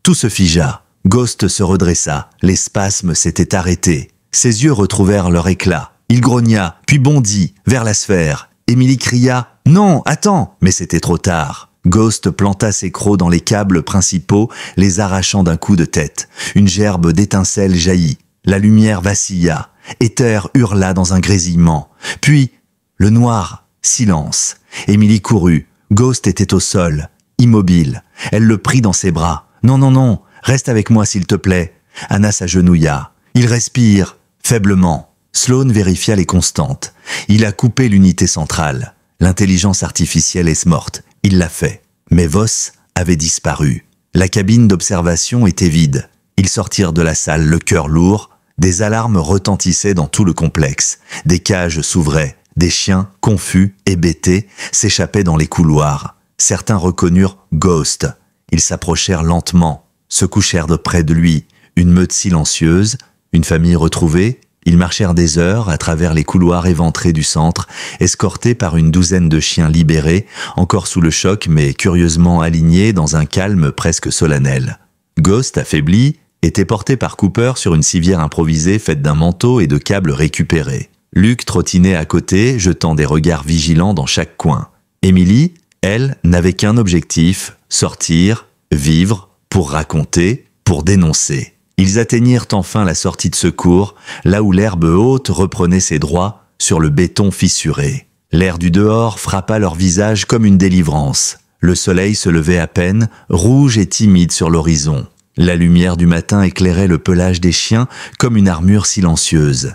tout se figea. Ghost se redressa. Les spasmes s'étaient arrêtés. Ses yeux retrouvèrent leur éclat. Il grogna, puis bondit, vers la sphère. Emily cria « Non, attends !» Mais c'était trop tard. Ghost planta ses crocs dans les câbles principaux, les arrachant d'un coup de tête. Une gerbe d'étincelles jaillit. La lumière vacilla. Ether hurla dans un grésillement. Puis, le noir, silence. Emily courut. Ghost était au sol, immobile. Elle le prit dans ses bras. « Non, non, non, reste avec moi s'il te plaît. » Anna s'agenouilla. Il respire, faiblement. Sloan vérifia les constantes. Il a coupé l'unité centrale. L'intelligence artificielle est morte. Il l'a fait. Mais Voss avait disparu. La cabine d'observation était vide. Ils sortirent de la salle, le cœur lourd. Des alarmes retentissaient dans tout le complexe. Des cages s'ouvraient. Des chiens, confus, hébétés, s'échappaient dans les couloirs. Certains reconnurent Ghost. Ils s'approchèrent lentement, se couchèrent de près de lui, une meute silencieuse, une famille retrouvée. Ils marchèrent des heures à travers les couloirs éventrés du centre, escortés par une douzaine de chiens libérés, encore sous le choc mais curieusement alignés dans un calme presque solennel. Ghost, affaibli, était porté par Cooper sur une civière improvisée faite d'un manteau et de câbles récupérés. Luke trottinait à côté, jetant des regards vigilants dans chaque coin. Emily, elle, n'avait qu'un objectif, sortir, vivre, pour raconter, pour dénoncer. Ils atteignirent enfin la sortie de secours, là où l'herbe haute reprenait ses droits sur le béton fissuré. L'air du dehors frappa leur visage comme une délivrance. Le soleil se levait à peine, rouge et timide sur l'horizon. La lumière du matin éclairait le pelage des chiens comme une armure silencieuse.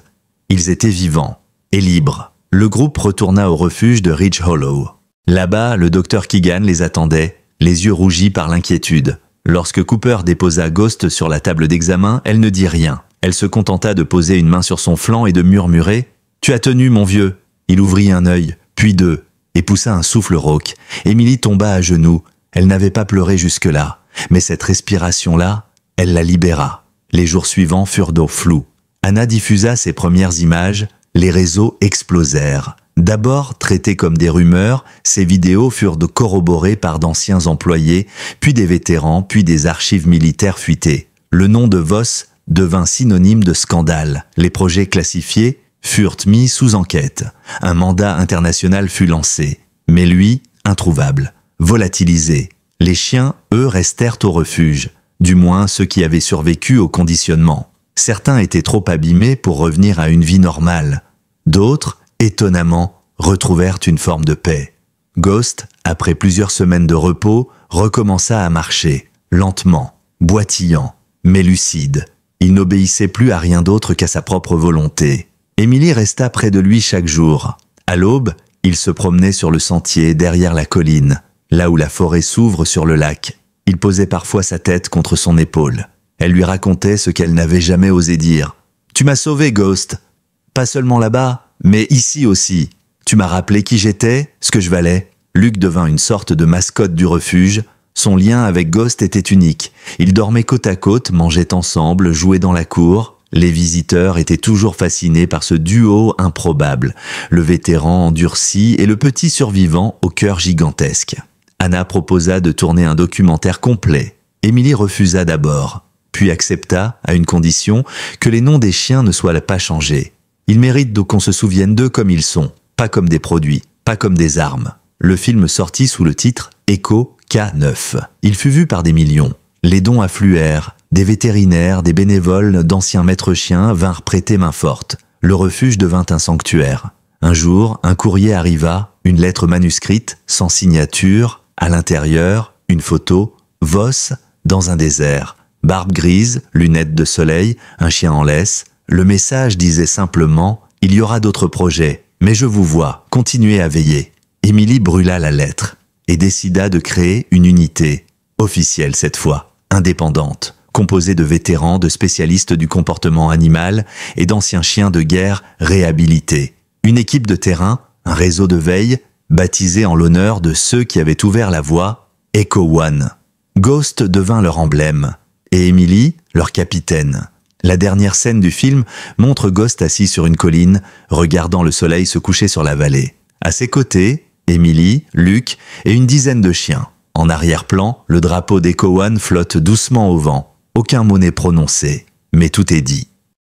Ils étaient vivants et libres. Le groupe retourna au refuge de Ridge Hollow. Là-bas, le docteur Keegan les attendait, les yeux rougis par l'inquiétude. Lorsque Cooper déposa Ghost sur la table d'examen, elle ne dit rien. Elle se contenta de poser une main sur son flanc et de murmurer « Tu as tenu, mon vieux !» Il ouvrit un œil, puis deux, et poussa un souffle rauque. Émilie tomba à genoux. Elle n'avait pas pleuré jusque-là, mais cette respiration-là, elle la libéra. Les jours suivants furent d'eau floue. Anna diffusa ses premières images, les réseaux explosèrent. D'abord traitées comme des rumeurs, ces vidéos furent corroborées par d'anciens employés, puis des vétérans, puis des archives militaires fuitées. Le nom de Voss devint synonyme de scandale. Les projets classifiés furent mis sous enquête. Un mandat international fut lancé. Mais lui, introuvable, volatilisé. Les chiens, eux, restèrent au refuge. Du moins ceux qui avaient survécu au conditionnement. Certains étaient trop abîmés pour revenir à une vie normale. D'autres, étonnamment, retrouvèrent une forme de paix. Ghost, après plusieurs semaines de repos, recommença à marcher, lentement, boitillant, mais lucide. Il n'obéissait plus à rien d'autre qu'à sa propre volonté. Emily resta près de lui chaque jour. À l'aube, il se promenait sur le sentier derrière la colline, là où la forêt s'ouvre sur le lac. Il posait parfois sa tête contre son épaule. Elle lui racontait ce qu'elle n'avait jamais osé dire. « Tu m'as sauvé, Ghost. Pas seulement là-bas, mais ici aussi. Tu m'as rappelé qui j'étais, ce que je valais. » Luke devint une sorte de mascotte du refuge. Son lien avec Ghost était unique. Ils dormaient côte à côte, mangeaient ensemble, jouaient dans la cour. Les visiteurs étaient toujours fascinés par ce duo improbable, le vétéran endurci et le petit survivant au cœur gigantesque. Anna proposa de tourner un documentaire complet. Emily refusa d'abord, puis accepta, à une condition, que les noms des chiens ne soient pas changés. Ils méritent donc qu'on se souvienne d'eux comme ils sont, pas comme des produits, pas comme des armes. Le film sortit sous le titre « Echo K9 ». Il fut vu par des millions. Les dons affluèrent. Des vétérinaires, des bénévoles, d'anciens maîtres chiens vinrent prêter main forte. Le refuge devint un sanctuaire. Un jour, un courrier arriva, une lettre manuscrite, sans signature, à l'intérieur, une photo, Voss, dans un désert. Barbe grise, lunettes de soleil, un chien en laisse. Le message disait simplement « Il y aura d'autres projets, mais je vous vois, continuez à veiller ». Emily brûla la lettre et décida de créer une unité, officielle cette fois, indépendante, composée de vétérans, de spécialistes du comportement animal et d'anciens chiens de guerre réhabilités. Une équipe de terrain, un réseau de veille, baptisé en l'honneur de ceux qui avaient ouvert la voie, Echo One. Ghost devint leur emblème, et Emily, leur capitaine. La dernière scène du film montre Ghost assis sur une colline, regardant le soleil se coucher sur la vallée. À ses côtés, Emily, Luke et une dizaine de chiens. En arrière-plan, le drapeau d'Echo One flotte doucement au vent. Aucun mot n'est prononcé, mais tout est dit.